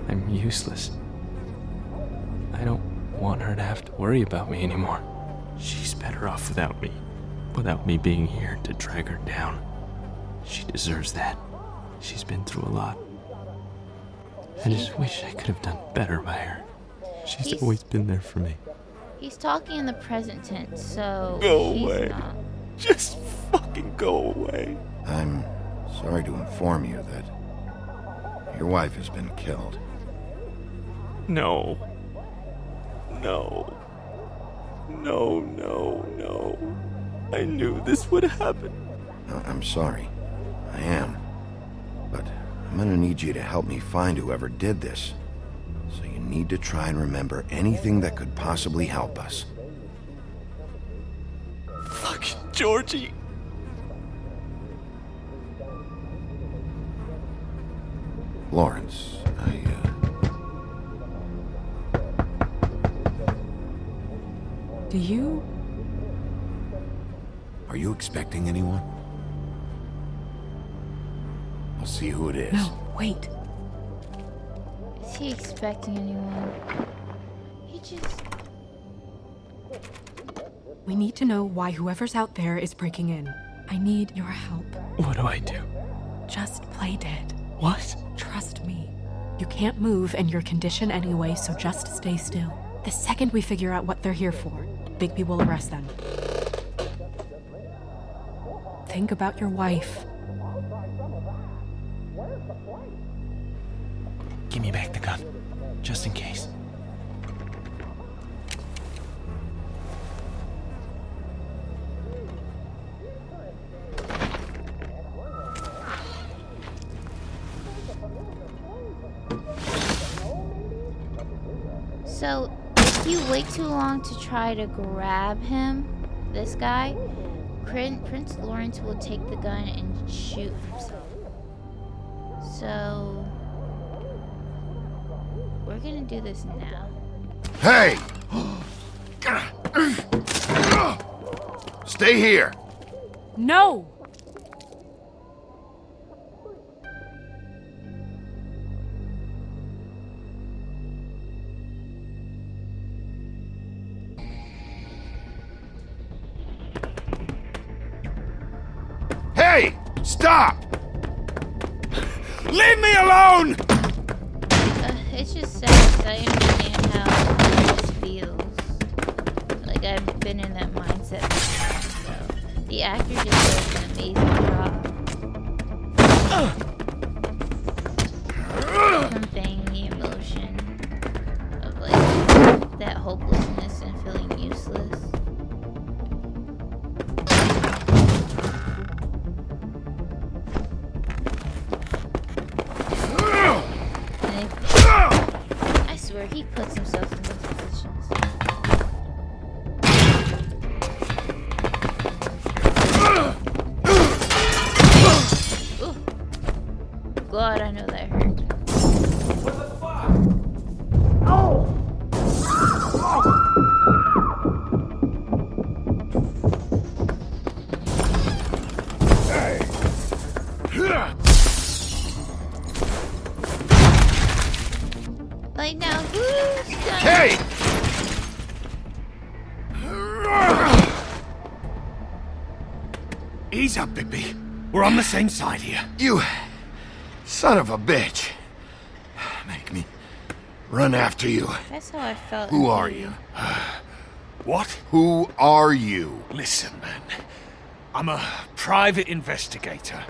I'm useless. I don't want her to have to worry about me anymore. She's better off without me being here to drag her down. She deserves that. She's been through a lot. I just wish I could have done better by her. She's always been there for me. He's talking in the present tense, so Go he's away. not. Just fucking go away. I'm sorry to inform you that your wife has been killed. No. No. No, no, no. I knew this would happen. I'm sorry. I am. But I'm gonna need you to help me find whoever did this. So you need to try and remember anything that could possibly help us. Fucking Georgie. Lawrence, Do you? Are you expecting anyone? I'll see who it is. No, wait. Is he expecting anyone? He just... We need to know why whoever's out there is breaking in. I need your help. What do I do? Just play dead. What? Trust me. You can't move in your condition anyway, so just stay still. The second we figure out what they're here for, Bigby will arrest them. Think about your wife. Give me back the gun, just in case. So, if you wait too long to try to grab him, this guy, Prince Lawrence will take the gun and shoot himself. So, we're gonna do this now. Hey! Stay here! No! Hey! Stop! Leave me alone! It's just sad because I understand how he must feel. feels. Like I've been in that mindset before, so the actor just does an amazing job. Conveying the emotion of like that hopelessness and feeling useless. I swear he puts himself in those positions. Ooh. God, I know that hurt. What the fuck? Oh! Like now, who's gonna... Hey! Ease up, Bigby. We're on the same side here. You son of a bitch. Make me run after you. That's how I felt. Who in are the- you? What? Who are you? Listen, man. I'm a private investigator.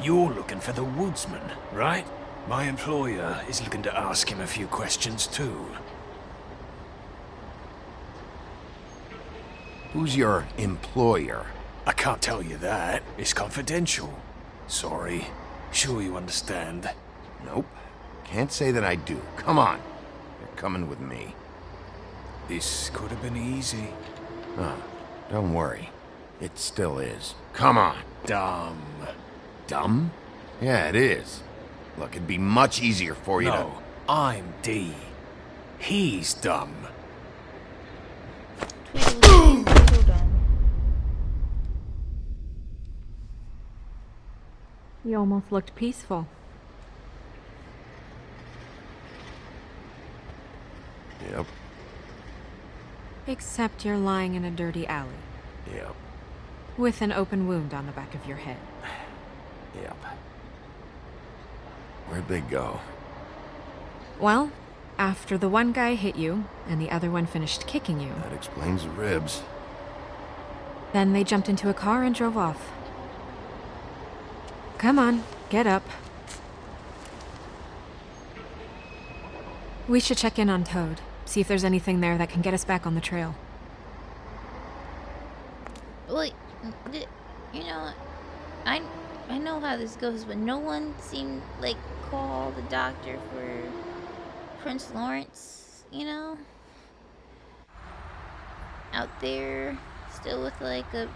You're looking for the woodsman, right? My employer is looking to ask him a few questions too. Who's your employer? I can't tell you that. It's confidential. Sorry. Sure you understand. Nope. Can't say that I do. Come on. You're coming with me. This could have been easy. Huh. Don't worry. It still is. Come on. Dumb. Dumb? Yeah, it is. Look, it'd be much easier for you No, I'm D. He's dumb. You almost looked peaceful. to... Yep. Except you're lying in a dirty alley. Yep. With an open wound on the back of your head. Yep. Where'd they go? Well, after the one guy hit you, and the other one finished kicking you, That explains the ribs. then they jumped into a car and drove off. Come on, get up. We should check in on Toad, see if there's anything there that can get us back on the trail. Wait, you know, I know how this goes, but no one seemed like call the doctor for Prince Lawrence, you know? Out there, still with like a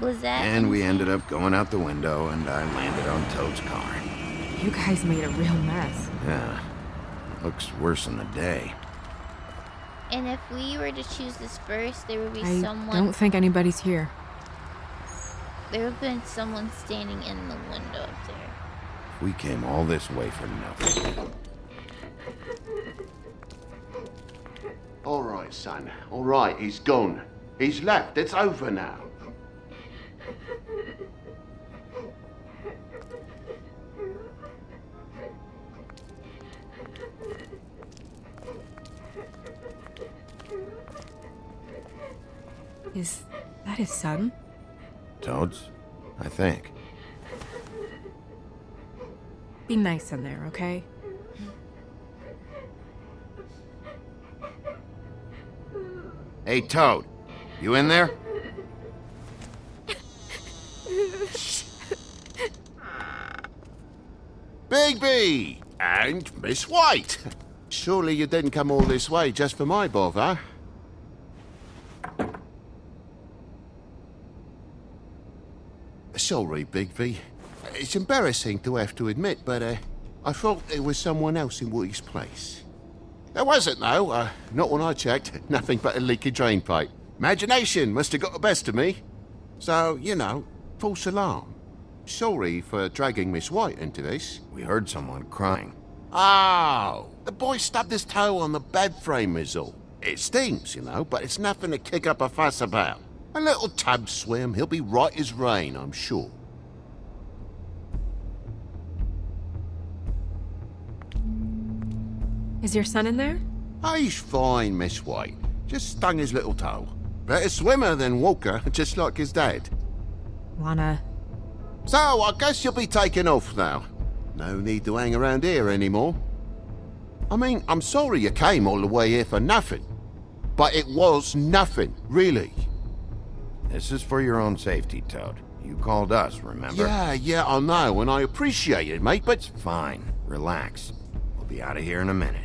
Blizzat. And we ended up going out the window, and I landed on Toad's car. You guys made a real mess. Yeah. Looks worse than the day. And if we were to choose this first, there would be I someone. don't think anybody's here. There would have been someone standing in the window up there. We came all this way for nothing. All right, son. All right, he's gone. He's left. It's over now. Is that his son? Toads? I think. Be nice in there, okay? Hey, Toad. You in there? Bigby! And Miss White! Surely you didn't come all this way just for my bother? Sorry, Bigby. It's embarrassing to have to admit, but I thought there was someone else in Woody's place. There wasn't, though. Not when I checked. Nothing but a leaky drain pipe. Imagination must have got the best of me. So, you know, false alarm. Sorry for dragging Miss White into this. We heard someone crying. Oh, the boy stubbed his toe on the bed frame is all. It stings, you know, but it's nothing to kick up a fuss about. A little tub swim, he'll be right as rain, I'm sure. Is your son in there? He's fine, Miss White. Just stung his little toe. Better swimmer than Walker, just like his dad. Wanna... So, I guess you'll be taking off now. No need to hang around here anymore. I mean, I'm sorry you came all the way here for nothing. But it was nothing, really. This is for your own safety, Toad. You called us, remember? Yeah, I know, and I appreciate it, mate, but... Fine. Relax. We'll be out of here in a minute.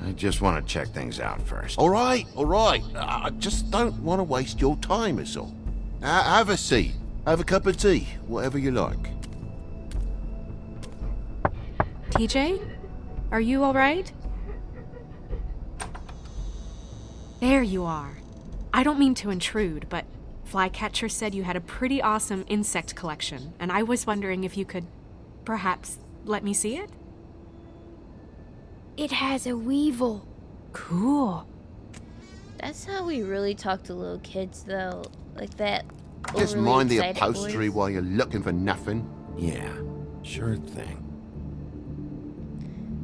I just want to check things out first. All right. I just don't want to waste your time, is all. Have a seat. Have a cup of tea. Whatever you like. TJ? Are you alright? There you are. I don't mean to intrude, but Flycatcher said you had a pretty awesome insect collection, and I was wondering if you could perhaps let me see it? It has a weevil. Cool. That's how we really talk to little kids, though. Like that. Just overly mind the excited upholstery voice. while you're looking for nothing. Yeah, sure thing.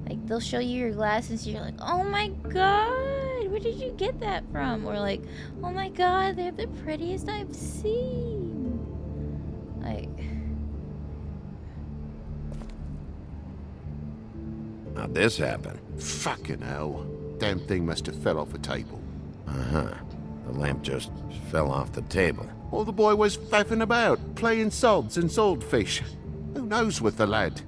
Like they'll show you your glasses, you're like, oh my god, where did you get that from? Or like, oh my god, they're the prettiest I've seen. Like. How'd this happen? Fucking hell. Damn thing must have fell off a table. Uh-huh. The lamp just fell off the table. Or the boy was faffing about, playing sods and swordfish. Who knows with the lad?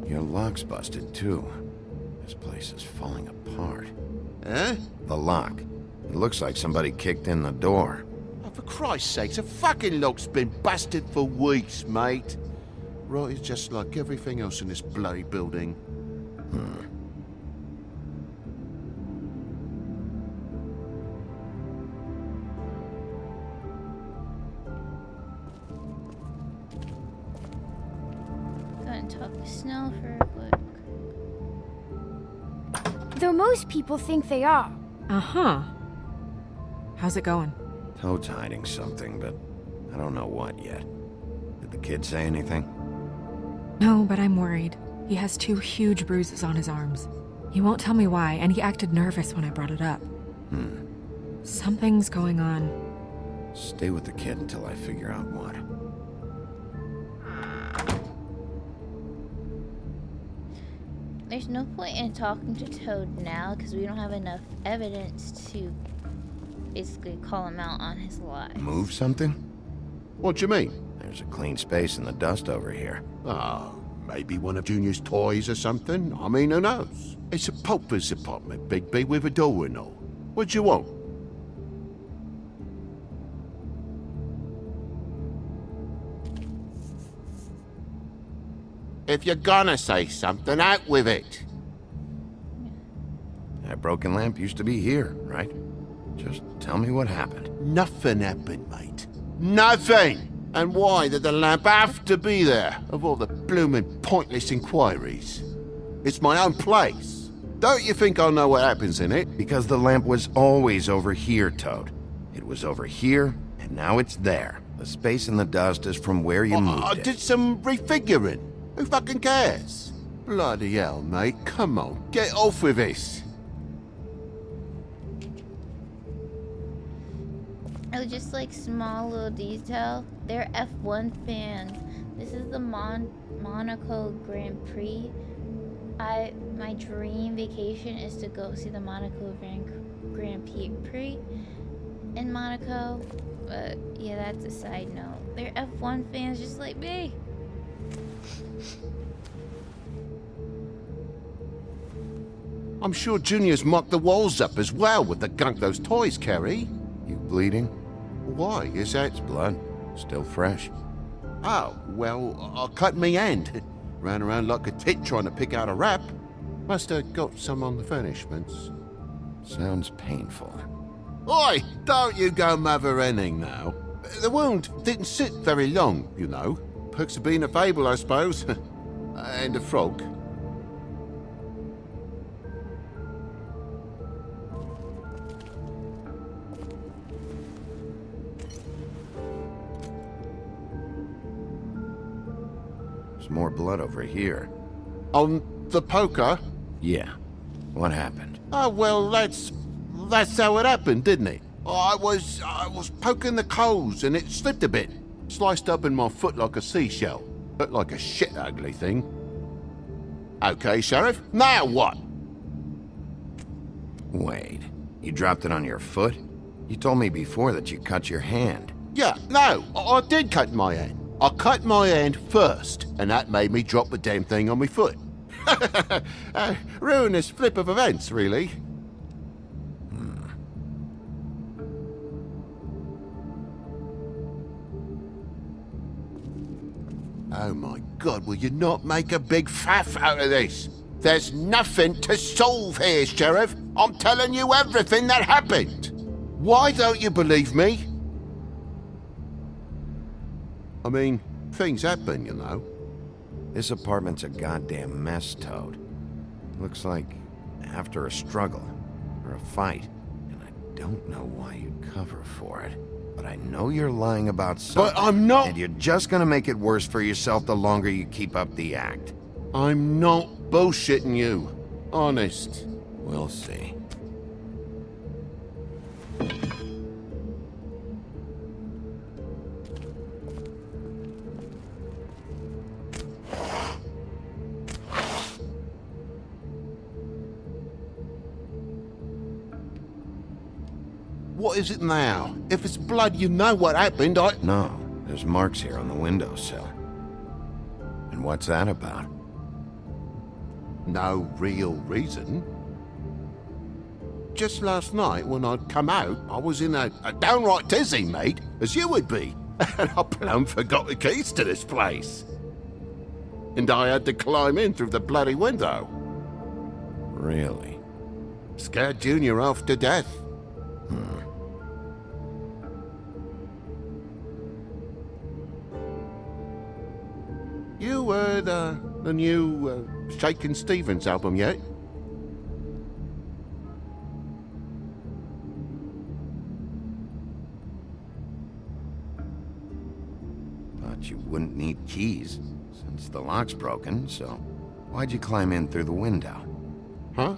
Your lock's busted, too. This place is falling apart. Eh? The lock. It looks like somebody kicked in the door. Oh, for Christ's sake, the fucking lock's been busted for weeks, mate. Right, it's just like everything else in this bloody building. Go and talk to Snow for a quick. Though most people think they are. Uh-huh. How's it going? Toad's hiding something, but I don't know what yet. Did the kid say anything? No, but I'm worried. He has 2 huge bruises on his arms. He won't tell me why, and he acted nervous when I brought it up. Something's going on. Stay with the kid until I figure out what. There's no point in talking to Toad now because we don't have enough evidence to basically call him out on his lies. Move something? What do you mean? There's a clean space in the dust over here. Oh, maybe one of Junior's toys or something. I mean, who knows? It's a pauper's apartment, Bigby, with a door and all. What do you want? If you're gonna say something, out with it. That broken lamp used to be here, right? Just tell me what happened. Nothing happened, mate. Nothing! And why did the lamp have to be there, of all the bloomin' pointless inquiries? It's my own place. Don't you think I'll know what happens in it? Because the lamp was always over here, Toad. It was over here, and now it's there. The space in the dust is from where you moved I it. did some refiguring. Who fucking cares? Bloody hell, mate. Come on, get off with this. Oh, just like small little detail. They're F1 fans. This is the Monaco Grand Prix. My dream vacation is to go see the Monaco Grand Prix in Monaco. But yeah, that's a side note. They're F1 fans just like me. I'm sure Junior's mocked the walls up as well with the gunk those toys carry. You bleeding? Why? Is that... It's blood. Still fresh. Oh, well, I cut me hand. Ran around like a tit trying to pick out a wrap. Must have got some on the furnishments. Sounds painful. Oi! Don't you go mother-henning now. The wound didn't sit very long, you know. Perks of being a fable, I suppose. And a frog. There's more blood over here. On the poker? Yeah. What happened? Oh, well, that's how it happened, didn't it? I was poking the coals and it slipped a bit. Sliced up in my foot like a seashell. Looked like a shit ugly thing. Okay, Sheriff, now what? Wait, you dropped it on your foot? You told me before that you cut your hand. Yeah, no, I did cut my hand. I cut my hand first, and that made me drop the damn thing on my foot. Ruinous flip of events, really. Oh my God, will you not make a big faff out of this? There's nothing to solve here, Sheriff. I'm telling you everything that happened. Why don't you believe me? I mean, things happen, you know. This apartment's a goddamn mess, Toad. Looks like after a struggle, or a fight. And I don't know why you'd cover for it. But I know you're lying about something. But I'm not... And you're just gonna make it worse for yourself the longer you keep up the act. I'm not bullshitting you. Honest. We'll see. What is it now? If it's blood, you know what happened. No, there's marks here on the windowsill. And what's that about? No real reason. Just last night, when I'd come out, I was in a downright dizzy, mate, as you would be. And I plumb forgot the keys to this place. And I had to climb in through the bloody window. Really? Scared Junior off to death. You heard the new Shakin' Stevens album yet? Thought you wouldn't need keys, since the lock's broken, so why'd you climb in through the window? Huh?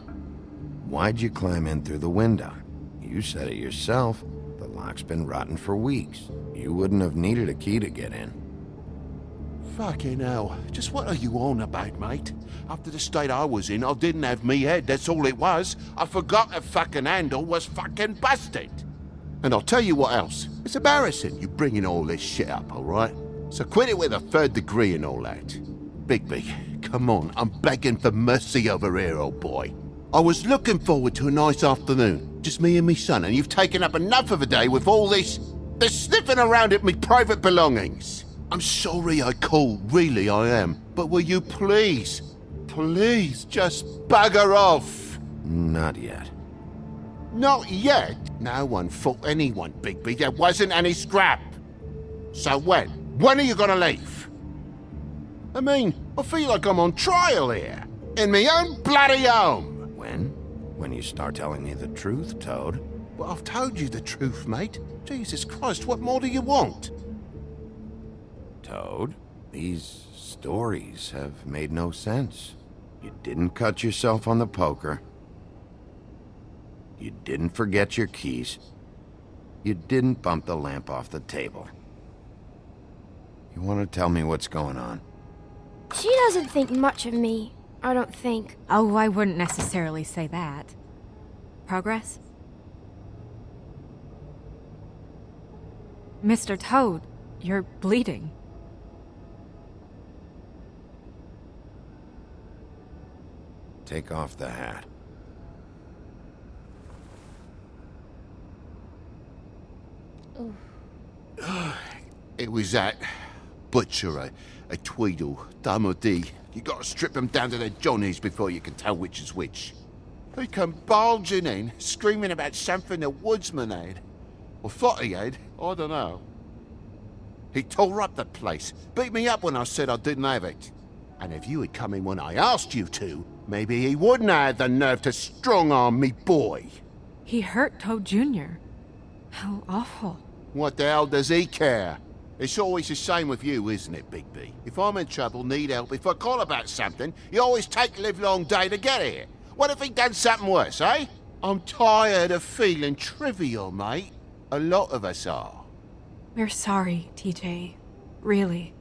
Why'd you climb in through the window? You said it yourself. The lock's been rotten for weeks. You wouldn't have needed a key to get in. Fucking hell. Just what are you on about, mate? After the state I was in, I didn't have me head, that's all it was. I forgot the fucking handle was fucking busted. And I'll tell you what else. It's embarrassing you bringing all this shit up, alright? So quit it with a third degree and all that. Bigby, come on, I'm begging for mercy over here, old boy. I was looking forward to a nice afternoon. Just me and me son, and you've taken up enough of a day with all this sniffing around at me private belongings. I'm sorry I called, really I am. But will you please just bugger off? Not yet. Not yet? No one fought anyone, Bigby. There wasn't any scrap. So when? When are you gonna leave? I mean, I feel like I'm on trial here. In my own bloody home. When? When you start telling me the truth, Toad. Well, I've told you the truth, mate. Jesus Christ, what more do you want? Toad, these stories have made no sense. You didn't cut yourself on the poker. You didn't forget your keys. You didn't bump the lamp off the table. You want to tell me what's going on? She doesn't think much of me, I don't think. Oh, I wouldn't necessarily say that. Progress? Mr. Toad, you're bleeding. Take off the hat. It was that butcher, a Tweedle, Dumody. You gotta strip them down to their johnnies before you can tell which is which. He come bulging in, screaming about something the woodsman had. Or thought he had, I don't know. He tore up the place, beat me up when I said I didn't have it. And if you had come in when I asked you to, maybe he wouldn't have had the nerve to strong-arm me boy. He hurt Toad Jr. How awful. What the hell does he care? It's always the same with you, isn't it, Bigby? If I'm in trouble, need help, if I call about something, you always take the livelong day to get here. What if he'd done something worse, eh? I'm tired of feeling trivial, mate. A lot of us are. We're sorry, TJ. Really.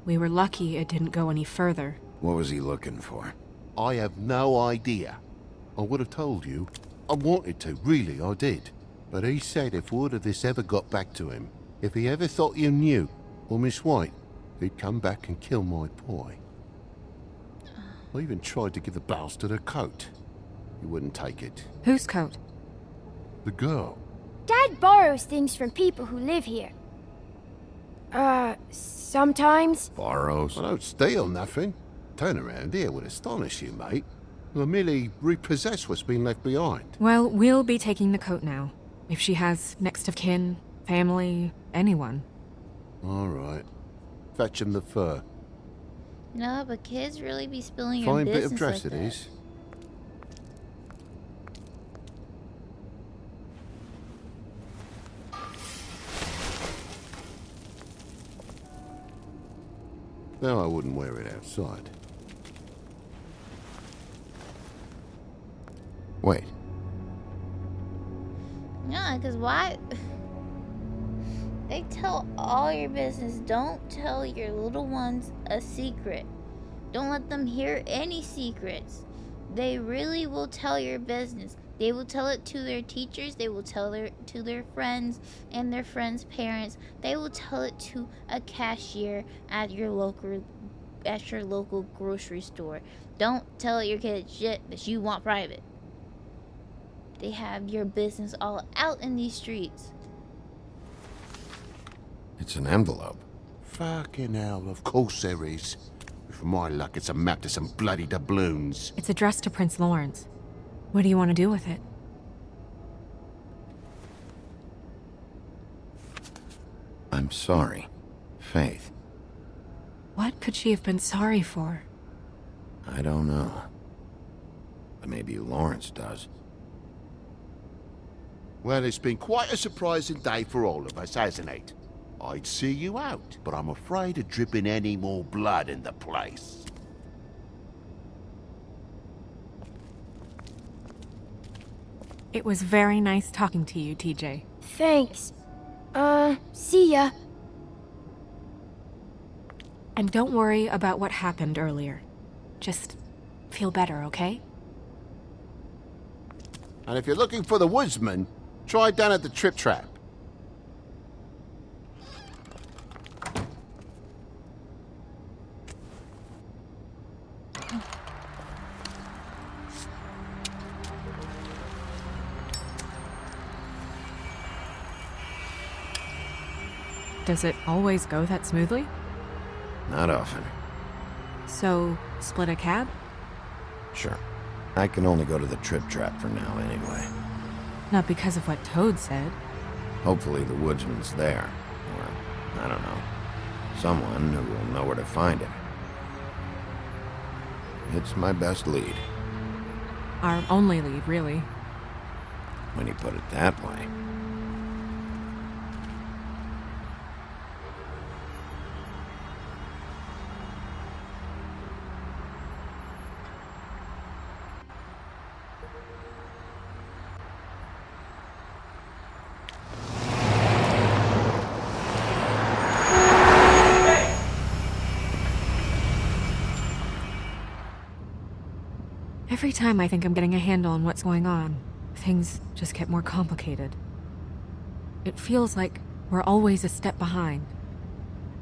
We were lucky it didn't go any further. What was he looking for? I have no idea. I would have told you. I wanted to, really, I did. But he said if word of this ever got back to him, if he ever thought you knew, or Miss White, he'd come back and kill my boy. I even tried to give the bastard a coat. He wouldn't take it. Whose coat? The girl. Dad borrows things from people who live here. Sometimes. Borrows? I don't steal nothing. Turn around here would astonish you, mate. I merely repossess what's been left behind. Well, we'll be taking the coat now. If she has next of kin, family, anyone. All right. Fetch him the fur. No, but kids really be spilling your Fine business bit of dress like it that. is. No, I wouldn't wear it outside. Wait. No, because why? They tell all your business. Don't tell your little ones a secret. Don't let them hear any secrets. They really will tell your business. They will tell it to their teachers. They will tell it to their friends and their friends' parents. They will tell it to a cashier at your local grocery store. Don't tell your kids shit that you want private. They have your business all out in these streets. It's an envelope. Fucking hell, of course there is. For my luck, it's a map to some bloody doubloons. It's addressed to Prince Lawrence. What do you want to do with it? I'm sorry, Faith. What could she have been sorry for? I don't know. But maybe Lawrence does. Well, it's been quite a surprising day for all of us, hasn't it? I'd see you out, but I'm afraid of dripping any more blood in the place. It was very nice talking to you, TJ. Thanks. See ya. And don't worry about what happened earlier. Just feel better, okay? And if you're looking for the woodsman, try down at the Trip Trap. Does it always go that smoothly? Not often. So, split a cab? Sure. I can only go to the Trip Trap for now anyway. Not because of what Toad said. Hopefully the woodsman's there. Or, I don't know. Someone who will know where to find him. It's my best lead. Our only lead, really. When you put it that way. Every time I think I'm getting a handle on what's going on, things just get more complicated. It feels like we're always a step behind.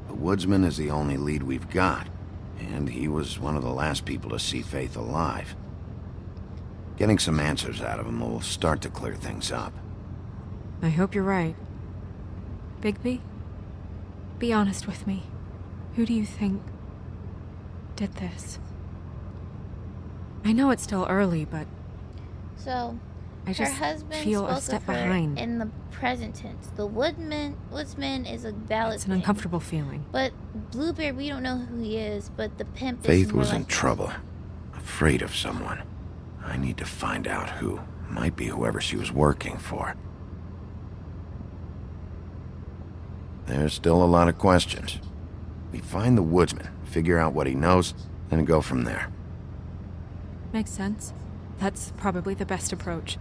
The woodsman is the only lead we've got, and he was one of the last people to see Faith alive. Getting some answers out of him will start to clear things up. I hope you're right. Bigby, be honest with me. Who do you think did this? I know it's still early, but So, I her just husband feel spoke a step of her behind. in the present tense. The woodsman is a valid It's an thing. uncomfortable feeling. But Bluebeard, we don't know who he is, but the pimp is Faith more was in like- trouble. Afraid of someone. I need to find out who. Might be whoever she was working for. there's still a lot of questions. We find the woodsman, figure out what he knows, and go from there. Makes sense. That's probably the best approach.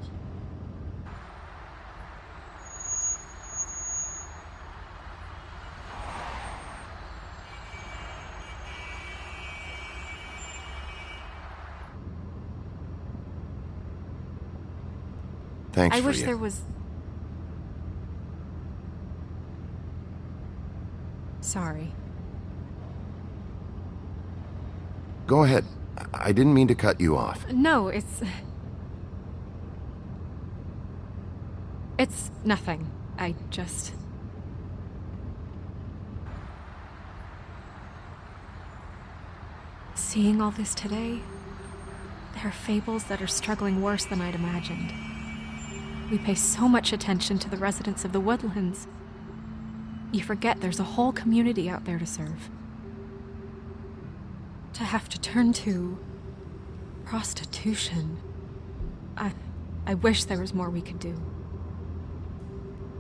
Thanks I for wish you. there was... Sorry. Go ahead. I didn't mean to cut you off. No, it's nothing. I just... Seeing all this today, there are fables that are struggling worse than I'd imagined. We pay so much attention to the residents of the woodlands. You forget there's a whole community out there to serve. To have to turn to prostitution. I wish there was more we could do.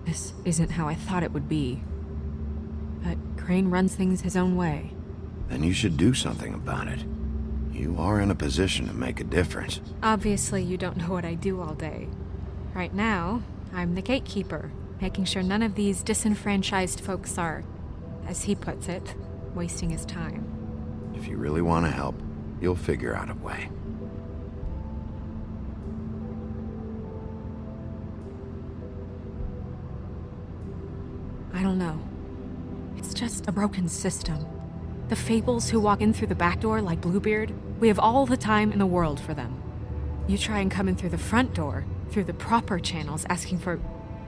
This isn't how I thought it would be. But Crane runs things his own way. Then you should do something about it. You are in a position to make a difference. Obviously, you don't know what I do all day. Right now, I'm the gatekeeper, making sure none of these disenfranchised folks are, as he puts it, wasting his time. If you really want to help, you'll figure out a way. I don't know. It's just a broken system. The fables who walk in through the back door like Bluebeard, we have all the time in the world for them. You try and come in through the front door, through the proper channels, asking for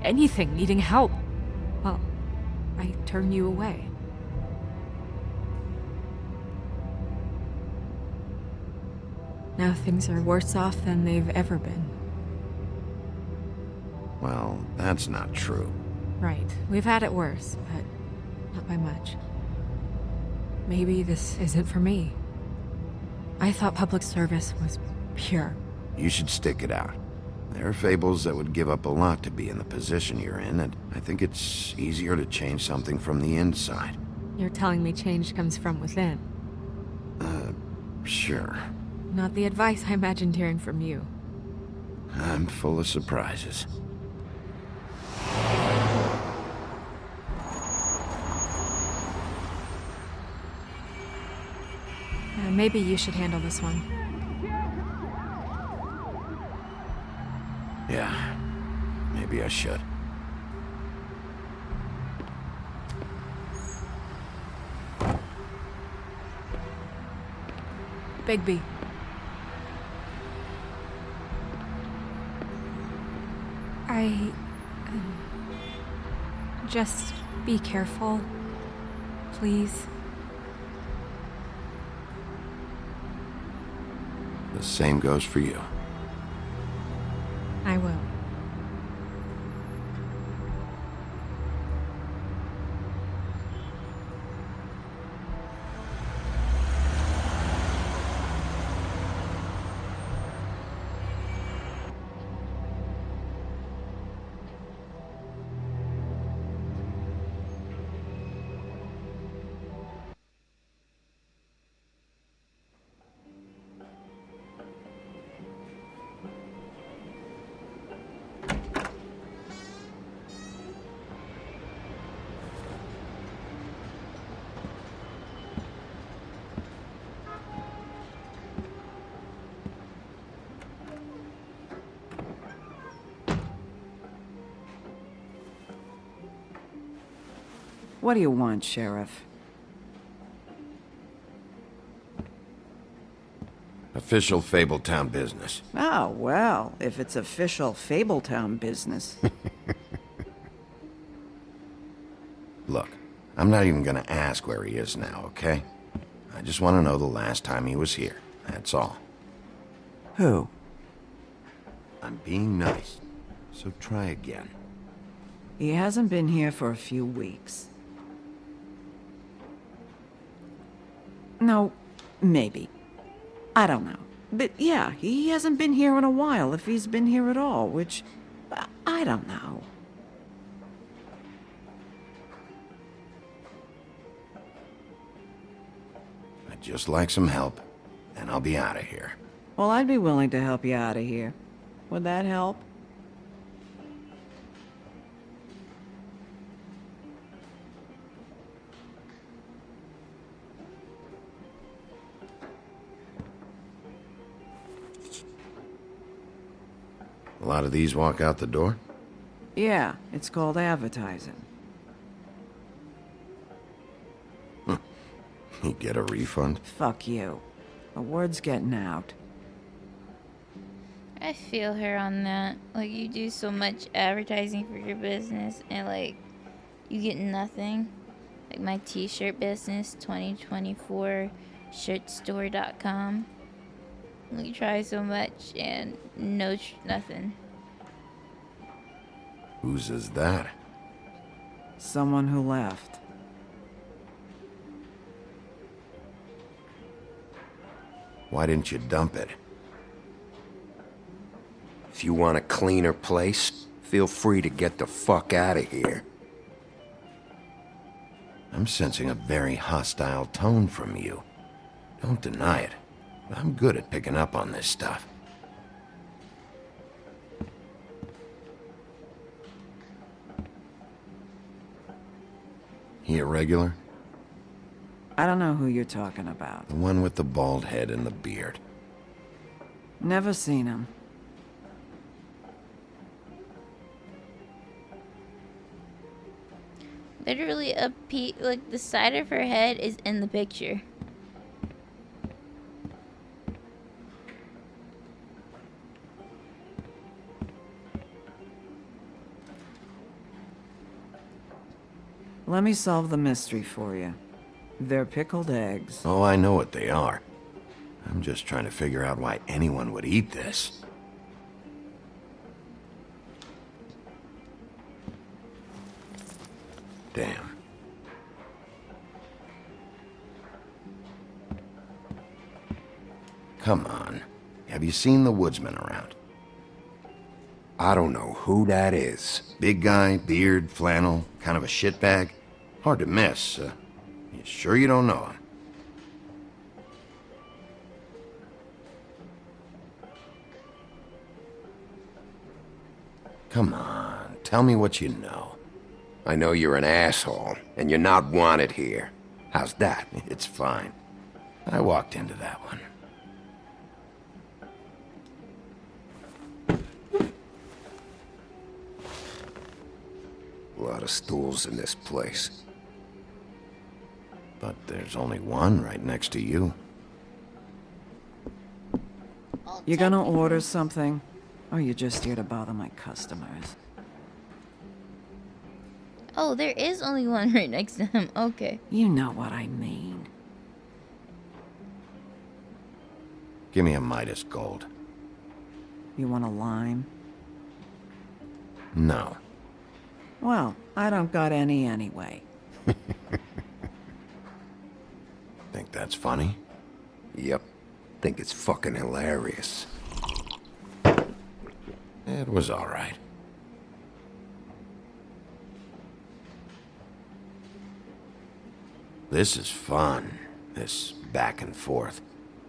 anything, needing help. Well, I turn you away. Now things are worse off than they've ever been. Well, that's not true. Right. We've had it worse, but not by much. Maybe this isn't for me. I thought public service was pure. You should stick it out. There are fables that would give up a lot to be in the position you're in, and I think it's easier to change something from the inside. You're telling me change comes from within. Sure. Not the advice I imagined hearing from you. I'm full of surprises. Maybe you should handle this one. Yeah, maybe I should. Bigby. Just be careful, please. The same goes for you. I will. What do you want, Sheriff? Official Fabletown business. Oh, well, if it's official Fabletown business. Look, I'm not even gonna ask where he is now, okay? I just want to know the last time he was here. That's all. Who? I'm being nice, so try again. He hasn't been here for a few weeks. No, maybe. I don't know. But yeah, he hasn't been here in a while, if he's been here at all, which... I don't know. I'd just like some help, and I'll be out of here. Well, I'd be willing to help you out of here. Would that help? A lot of these walk out the door? Yeah, it's called advertising. You get a refund? Fuck you. The word's getting out. I feel her on that. Like, you do so much advertising for your business and, like, you get nothing. Like my t-shirt business, 2024 shirtstore.com. We try so much and nothing. Whose is that? Someone who left. Why didn't you dump it? If you want a cleaner place, feel free to get the fuck out of here. I'm sensing a very hostile tone from you. Don't deny it. I'm good at picking up on this stuff. He a regular? I don't know who you're talking about. The one with the bald head and the beard. Never seen him. Literally like the side of her head is in the picture. Let me solve the mystery for you. They're pickled eggs. Oh, I know what they are. I'm just trying to figure out why anyone would eat this. Damn. Come on. Have you seen the woodsman around? I don't know who that is. Big guy, beard, flannel, kind of a shitbag. Hard to miss. You sure you don't know him? Come on, tell me what you know. I know you're an asshole, and you're not wanted here. How's that? It's fine. I walked into that one. A lot of stools in this place. But there's only one right next to you. You gonna order something? Or you just here to bother my customers? Oh, there is only one right next to him. Okay. You know what I mean. Give me a Midas Gold. You want a lime? No. Well, I don't got any anyway. Think that's funny? Yep. Think it's fucking hilarious. It was all right. This is fun. This back and forth.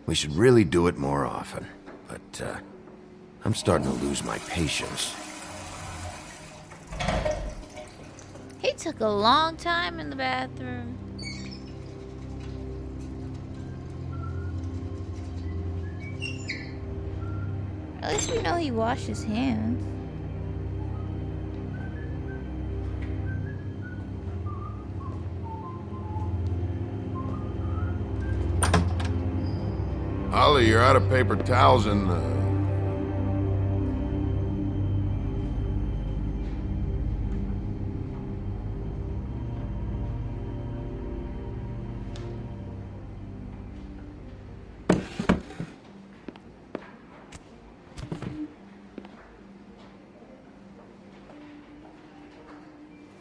We should really do it more often. But, I'm starting to lose my patience. He took a long time in the bathroom. At least we know he washed his hands. Holly, you're out of paper towels in the...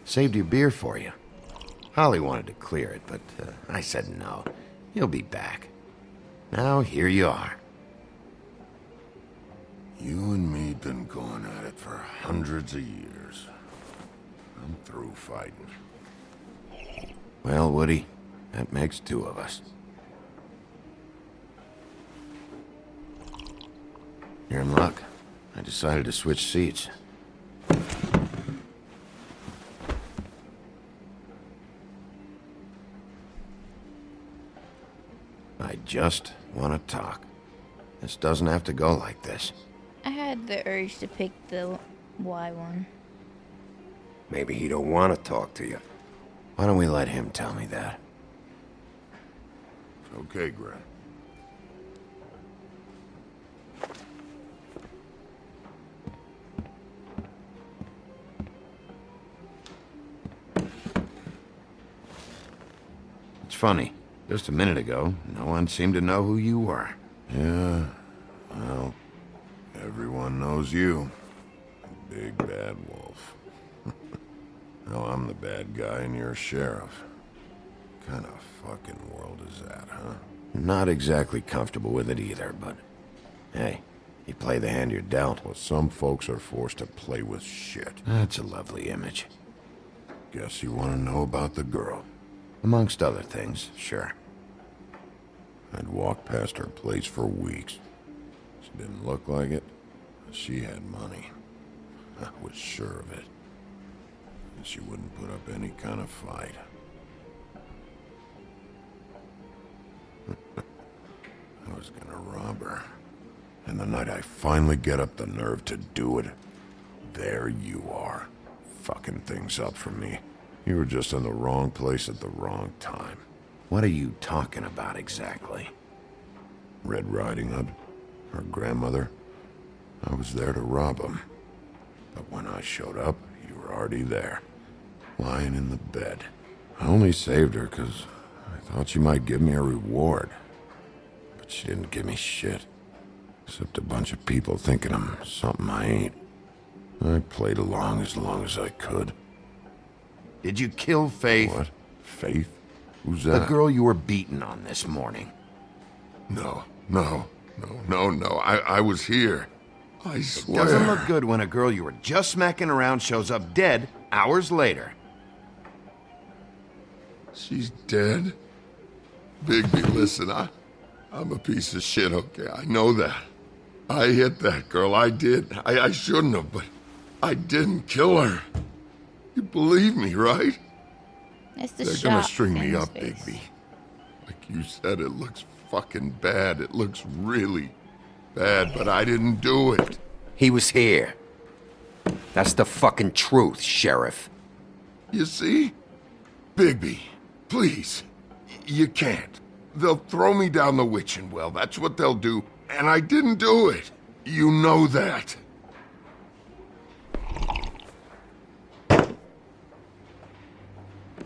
Saved your beer for you. Holly wanted to clear it, but I said no. He'll be back. Now here you are. You and me been going at it for hundreds of years. I'm through fighting. Well, Woody, that makes two of us. You're in luck. I decided to switch seats. I just want to talk. This doesn't have to go like this. I had the urge to pick the Y one. Maybe he don't want to talk to you. Why don't we let him tell me that? Okay, Grant. It's funny. Just a minute ago, no one seemed to know who you were. Yeah, well, everyone knows you. Big bad wolf. Now I'm the bad guy and you're sheriff. Kind of fucking world is that, huh? Not exactly comfortable with it either, but... Hey, you play the hand you're dealt. Well, some folks are forced to play with shit. That's a lovely image. Guess you want to know about the girl. Amongst other things, sure. I'd walked past her place for weeks. She didn't look like it, but she had money. I was sure of it. And she wouldn't put up any kind of fight. I was gonna rob her. And the night I finally get up the nerve to do it, there you are, fucking things up for me. You were just in the wrong place at the wrong time. What are you talking about exactly? Red Riding Hood, her grandmother. I was there to rob him. But when I showed up, you were already there, lying in the bed. I only saved her because I thought she might give me a reward. But she didn't give me shit. Except a bunch of people thinking I'm something I ain't. I played along as I could. Did you kill Faith? What? Faith? Who's that? The girl you were beating on this morning. No. I was here. I swear. Doesn't look good when a girl you were just smacking around shows up dead hours later. She's dead? Bigby, listen, I'm a piece of shit, okay? I know that. I hit that girl, I did. I shouldn't have, but I didn't kill her. You believe me, right? That's the They're shot gonna string in me his up, face. Bigby. Like you said, it looks fucking bad. It looks really bad, but I didn't do it. He was here. That's the fucking truth, Sheriff. You see? Bigby, please. You can't. They'll throw me down the witching well. That's what they'll do. And I didn't do it. You know that.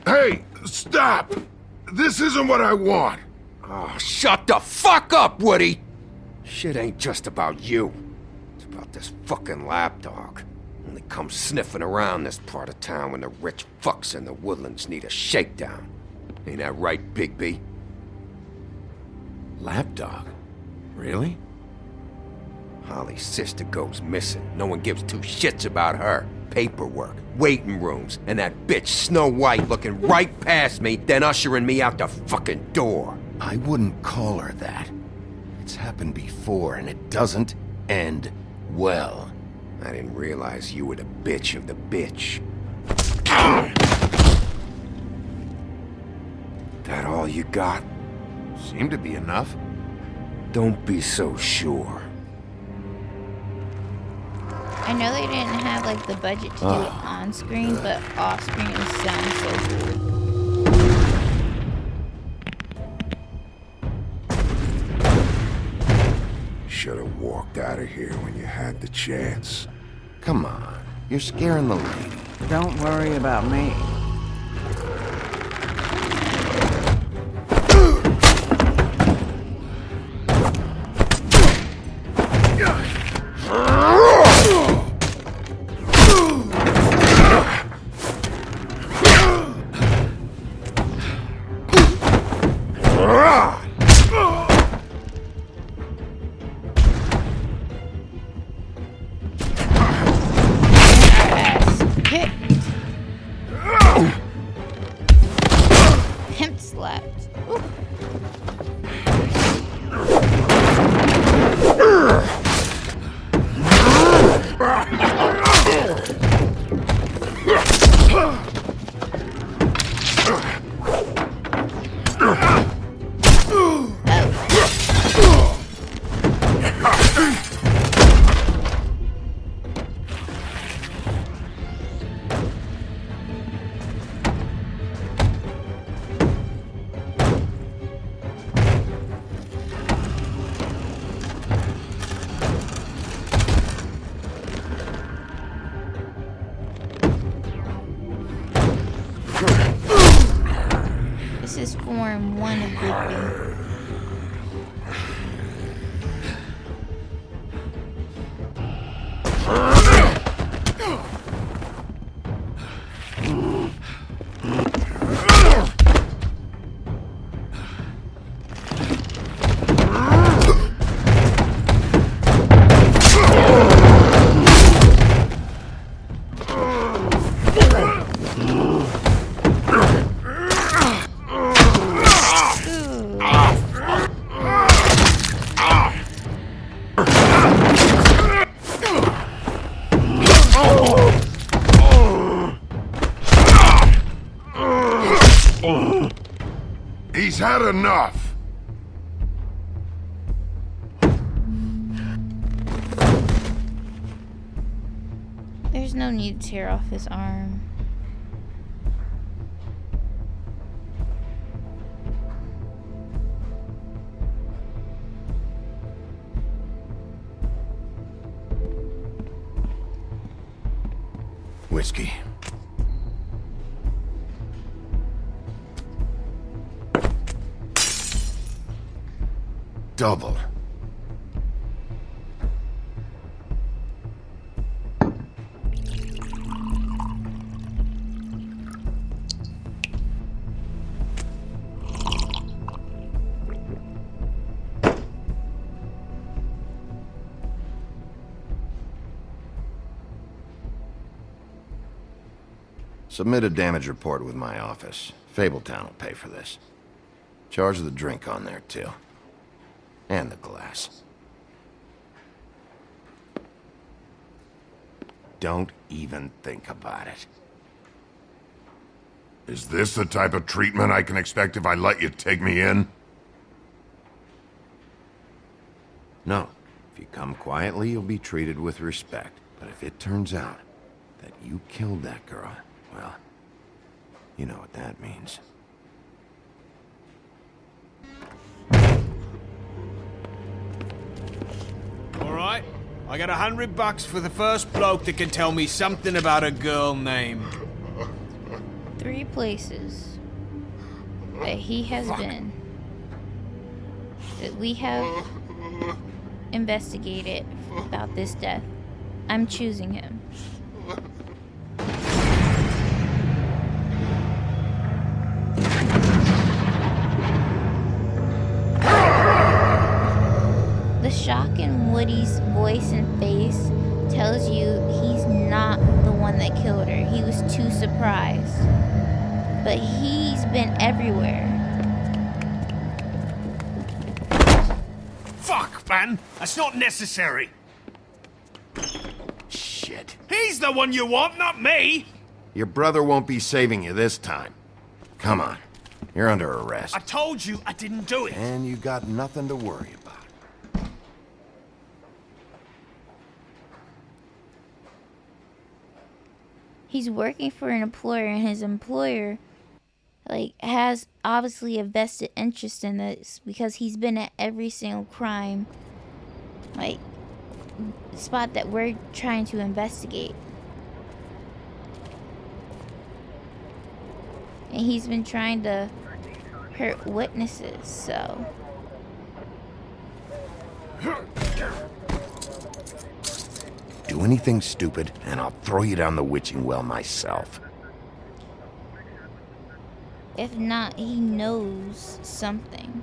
Hey, stop! This isn't what I want. Oh, shut the fuck up, Woody! Shit ain't just about you. It's about this fucking lapdog. Only comes sniffing around this part of town when the rich fucks in the woodlands need a shakedown. Ain't that right, Bigby? Lapdog? Really? Holly's sister goes missing. No one gives two shits about her. Paperwork, waiting rooms, and that bitch Snow White looking right past me, then ushering me out the fucking door. I wouldn't call her that. It's happened before, and it doesn't end well. I didn't realize you were the bitch of the bitch. That all you got? Seemed to be enough. Don't be so sure. I know they didn't have like the budget to do it on screen, but off screen it sounds so cool. Should have walked out of here when you had the chance. Come on, you're scaring the lady. Don't worry about me. This is Form 1 of Bigby. He's had enough. There's no need to tear off his arm. Whiskey. Double. Submit a damage report with my office. Fabletown will pay for this. Charge the drink on there, too. And the glass. Don't even think about it. Is this the type of treatment I can expect if I let you take me in? No. If you come quietly, you'll be treated with respect. But if it turns out that you killed that girl, well, you know what that means. Alright, I got $100 for the first bloke that can tell me something about a girl named... 3 places that he has been, that we have investigated about this death. I'm choosing him. The shock in Woody's voice and face tells you he's not the one that killed her. He was too surprised. But he's been everywhere. Fuck, man! That's not necessary! Shit. He's the one you want, not me! Your brother won't be saving you this time. Come on. You're under arrest. I told you I didn't do it! And you got nothing to worry about. He's working for an employer, and his employer, like, has obviously a vested interest in this because he's been at every single crime, like, spot that we're trying to investigate. And he's been trying to hurt witnesses, so... Do anything stupid, and I'll throw you down the witching well myself. If not, he knows something.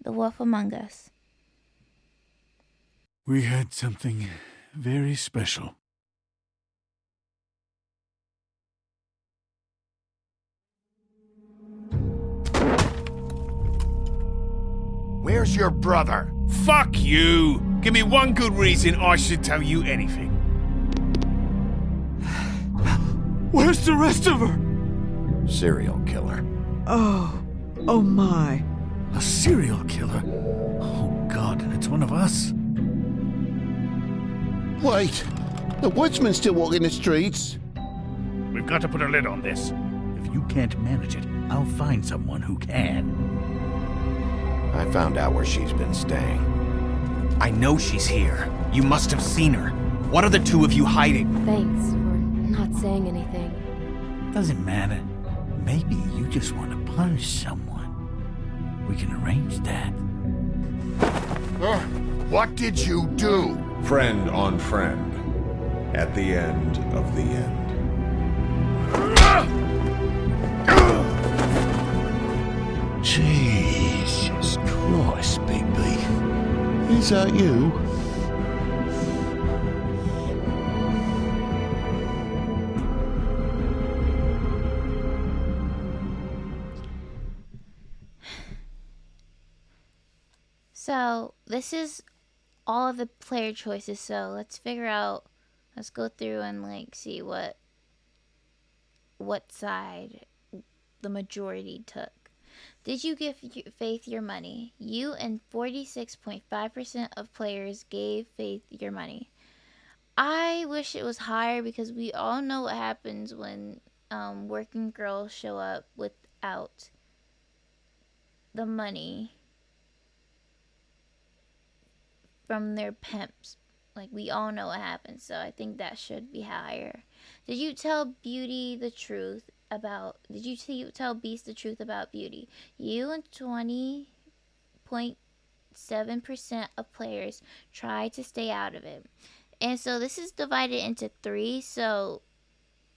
The Wolf Among Us. We had something very special. Where's your brother? Fuck you! Give me one good reason I should tell you anything. Where's the rest of her? Serial killer. Oh my. A serial killer? Oh God, and it's one of us. Wait, the woodsman's still walking the streets. We've got to put a lid on this. If you can't manage it, I'll find someone who can. I found out where she's been staying. I know she's here. You must have seen her. What are the two of you hiding? Thanks for not saying anything. Doesn't matter. Maybe you just want to punish someone. We can arrange that. What did you do? Friend on friend. At the end of the end. Jesus Christ, Bigby. Is that you? So this is all of the player choices. So let's go through and like see what side the majority took. Did you give Faith your money? You and 46.5% of players gave Faith your money. I wish it was higher because we all know what happens when working girls show up without the money from their pimps. Like, we all know what happens, so I think that should be higher. Did you tell Beauty the truth about... Did you tell Beast the truth about Beauty? You and 20.7% of players tried to stay out of it. And so this is divided into 3, so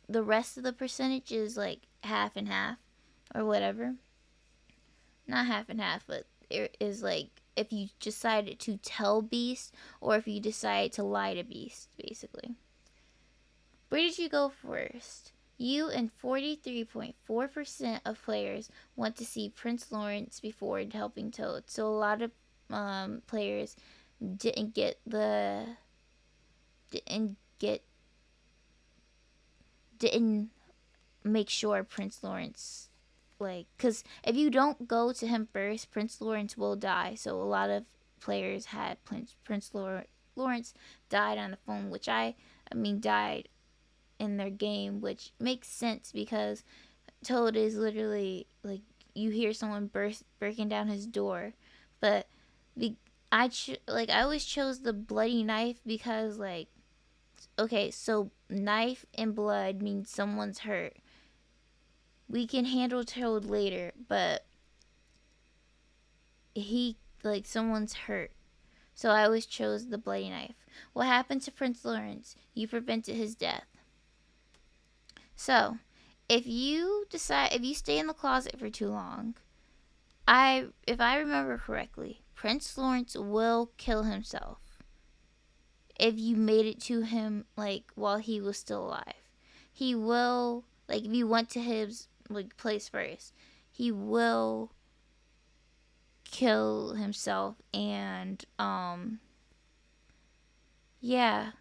the rest of the percentage is like half and half, or whatever. Not half and half, but it is like if you decided to tell Beast or if you decided to lie to Beast, basically. Where did you go first? You and 43.4% of players want to see Prince Lawrence before helping Toad. So a lot of players didn't make sure Prince Lawrence, like, because if you don't go to him first, Prince Lawrence will die. So a lot of players had Prince Lawrence died on the phone, which I mean died in their game, which makes sense because Toad is literally like, you hear someone breaking down his door. But I always chose the bloody knife because, like, okay, so knife and blood means someone's hurt. We can handle Toad later, but someone's hurt. So I always chose the bloody knife. What happened to Prince Lawrence? You prevented his death. So, if you stay in the closet for too long, if I remember correctly, Prince Lawrence will kill himself if you made it to him, like, while he was still alive. He will, like, if you went to his, like, place first, he will kill himself. And yeah,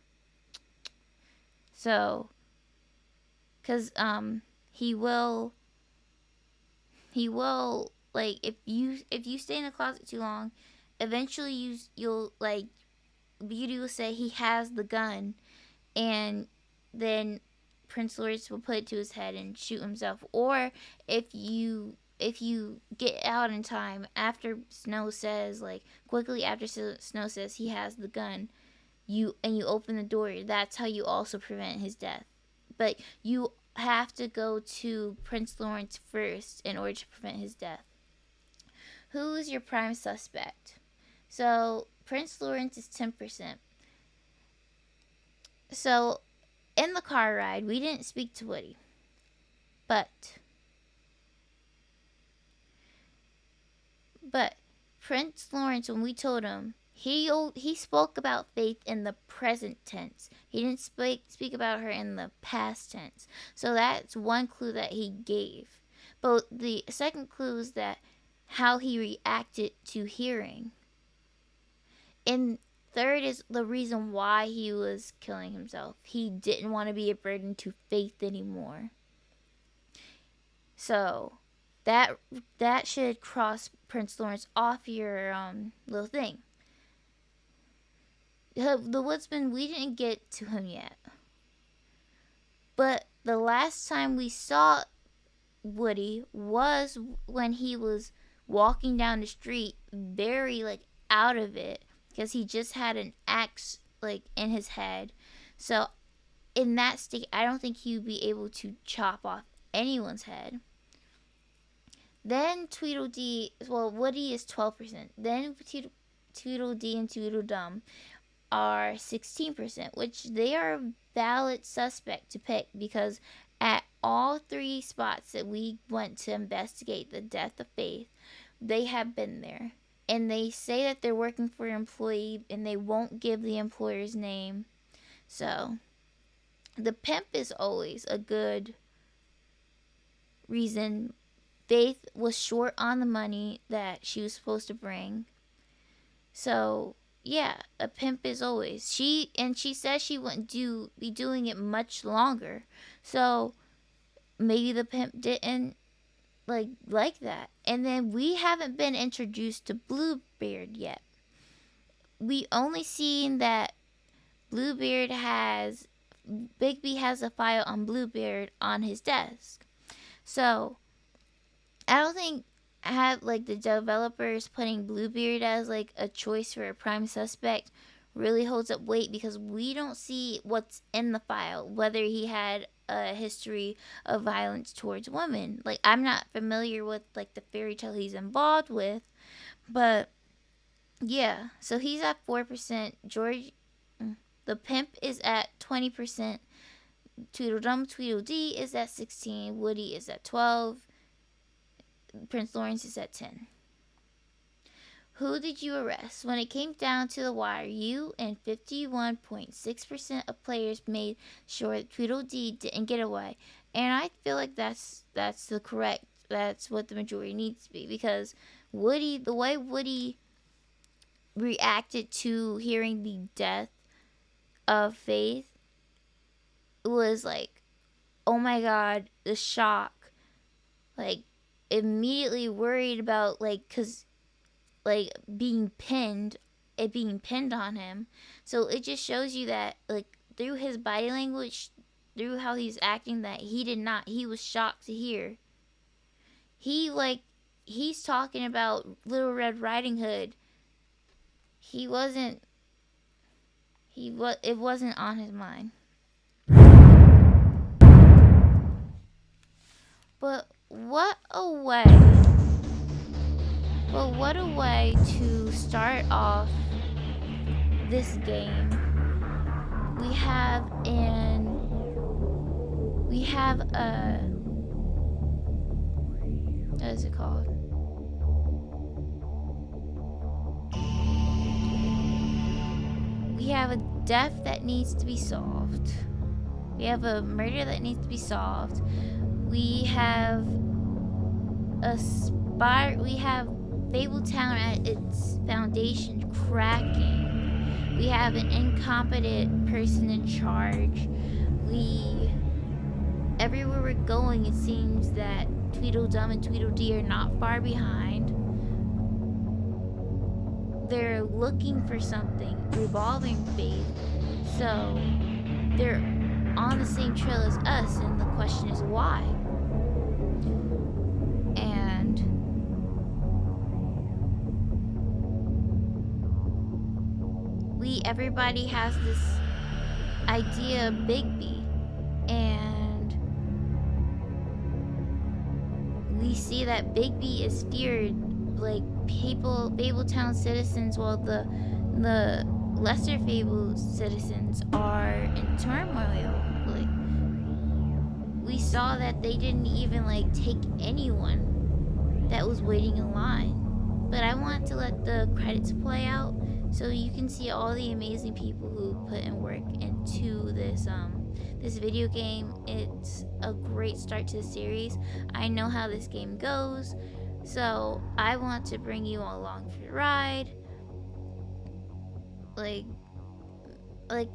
so because he will like, if you stay in the closet too long, eventually you'll like, Beauty will say he has the gun, and then Prince Lawrence will put it to his head and shoot himself. Or if you get out in time after Snow says, like, quickly after Snow says he has the gun, you open the door, that's how you also prevent his death. But you have to go to Prince Lawrence first in order to prevent his death. Who is your prime suspect? So Prince Lawrence is 10%. So in the car ride, we didn't speak to Woody, but Prince Lawrence, when we told him, he spoke about Faith in the present tense. He didn't speak about her in the past tense. So that's one clue that he gave. But the second clue is that how he reacted to hearing. And third is the reason why he was killing himself. He didn't want to be a burden to Faith anymore. So that should cross Prince Lawrence off your little thing. The Woodsman, we didn't get to him yet. But the last time we saw Woody was when he was walking down the street, very like out of it, because he just had an axe like in his head. So in that state, I don't think he would be able to chop off anyone's head. Then Tweedledee, well, Woody is 12%. Then Tweedledee and Tweedledum are 16%, which they are a valid suspect to pick, because at all three spots that we went to investigate the death of Faith, they have been there. And they say that they're working for an employee, and they won't give the employer's name. So the pimp is always a good reason. Faith was short on the money that she was supposed to bring. So yeah, a pimp is always. She says she wouldn't be doing it much longer. So maybe the pimp didn't like that. And then we haven't been introduced to Bluebeard yet. We only seen that Bigby has a file on Bluebeard on his desk. So I don't think the developers putting Bluebeard as like a choice for a prime suspect really holds up weight, because we don't see what's in the file, whether he had a history of violence towards women. Like, I'm not familiar with like the fairy tale he's involved with, but yeah, so he's at 4%. The pimp is at 20%. Tweedledum Tweedledee is at 16%. Woody is at 12%. Prince Lawrence is at 10%. Who did you arrest? When it came down to the wire, you and 51.6% of players made sure that Tweedledee didn't get away. And I feel like that's what the majority needs to be, because Woody, the way Woody reacted to hearing the death of Faith was like, oh my god, the shock. Like, immediately worried about being pinned on him. So it just shows you that through his body language, through how he's acting, that he was shocked to hear. He's talking about Little Red Riding Hood. It wasn't on his mind. But what a way to start off this game. We have a, what is it called? We have a death that needs to be solved. We have a murder that needs to be solved. We have Fabletown at its foundation cracking. We have an incompetent person in charge. Everywhere we're going, it seems that Tweedledum and Tweedledee are not far behind. They're looking for something, revolving Faith. So they're on the same trail as us, and the question is why? And everybody has this idea of Bigby, and we see that Bigby is feared. Like, Fabletown citizens, well, the lesser Fable citizens are in turmoil. Like, we saw that they didn't even take anyone that was waiting in line. but I want to let the credits play out so you can see all the amazing people who put in work into this this video game. It's a great start to the series. I know how this game goes, so I want to bring you all along for the ride. Like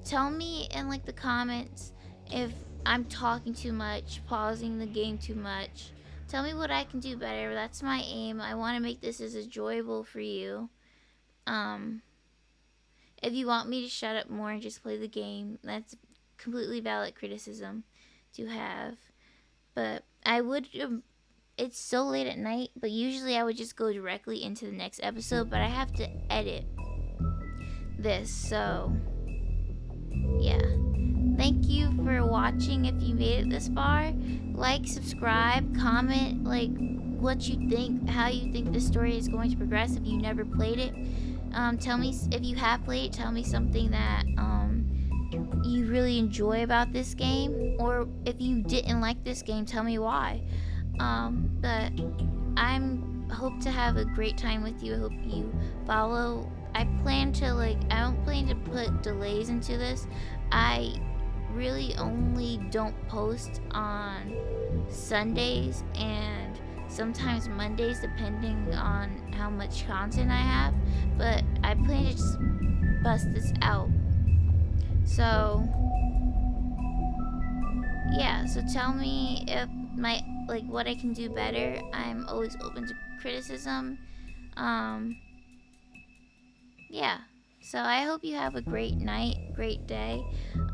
tell me in like the comments if I'm talking too much, pausing the game too much. Tell me what I can do better. That's my aim. I want to make this as enjoyable for you. If you want me to shut up more and just play the game, that's completely valid criticism to have. But I would, it's so late at night, but usually I would just go directly into the next episode, but I have to edit this, so yeah. Thank you for watching. If you made it this far, like, subscribe, comment like what you think, how you think the story is going to progress if you never played it. Tell me if you have played it, tell me something that you really enjoy about this game, or if you didn't like this game, tell me why. But hope to have a great time with you. I hope you follow. I plan to I don't plan to put delays into this. I really only don't post on Sundays and sometimes Mondays, depending on how much content I have, but I plan to just bust this out. So yeah, so tell me if what I can do better. I'm always open to criticism. Yeah, so I hope you have a great night, great day.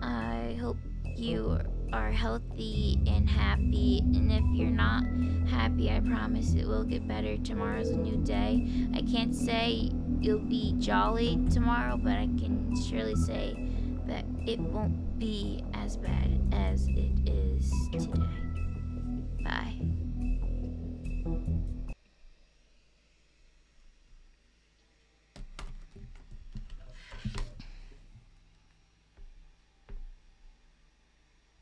I hope you are healthy and happy, and if you're not happy, I promise it will get better. Tomorrow's a new day. I can't say you'll be jolly tomorrow, but I can surely say that it won't be as bad as it is today. Bye.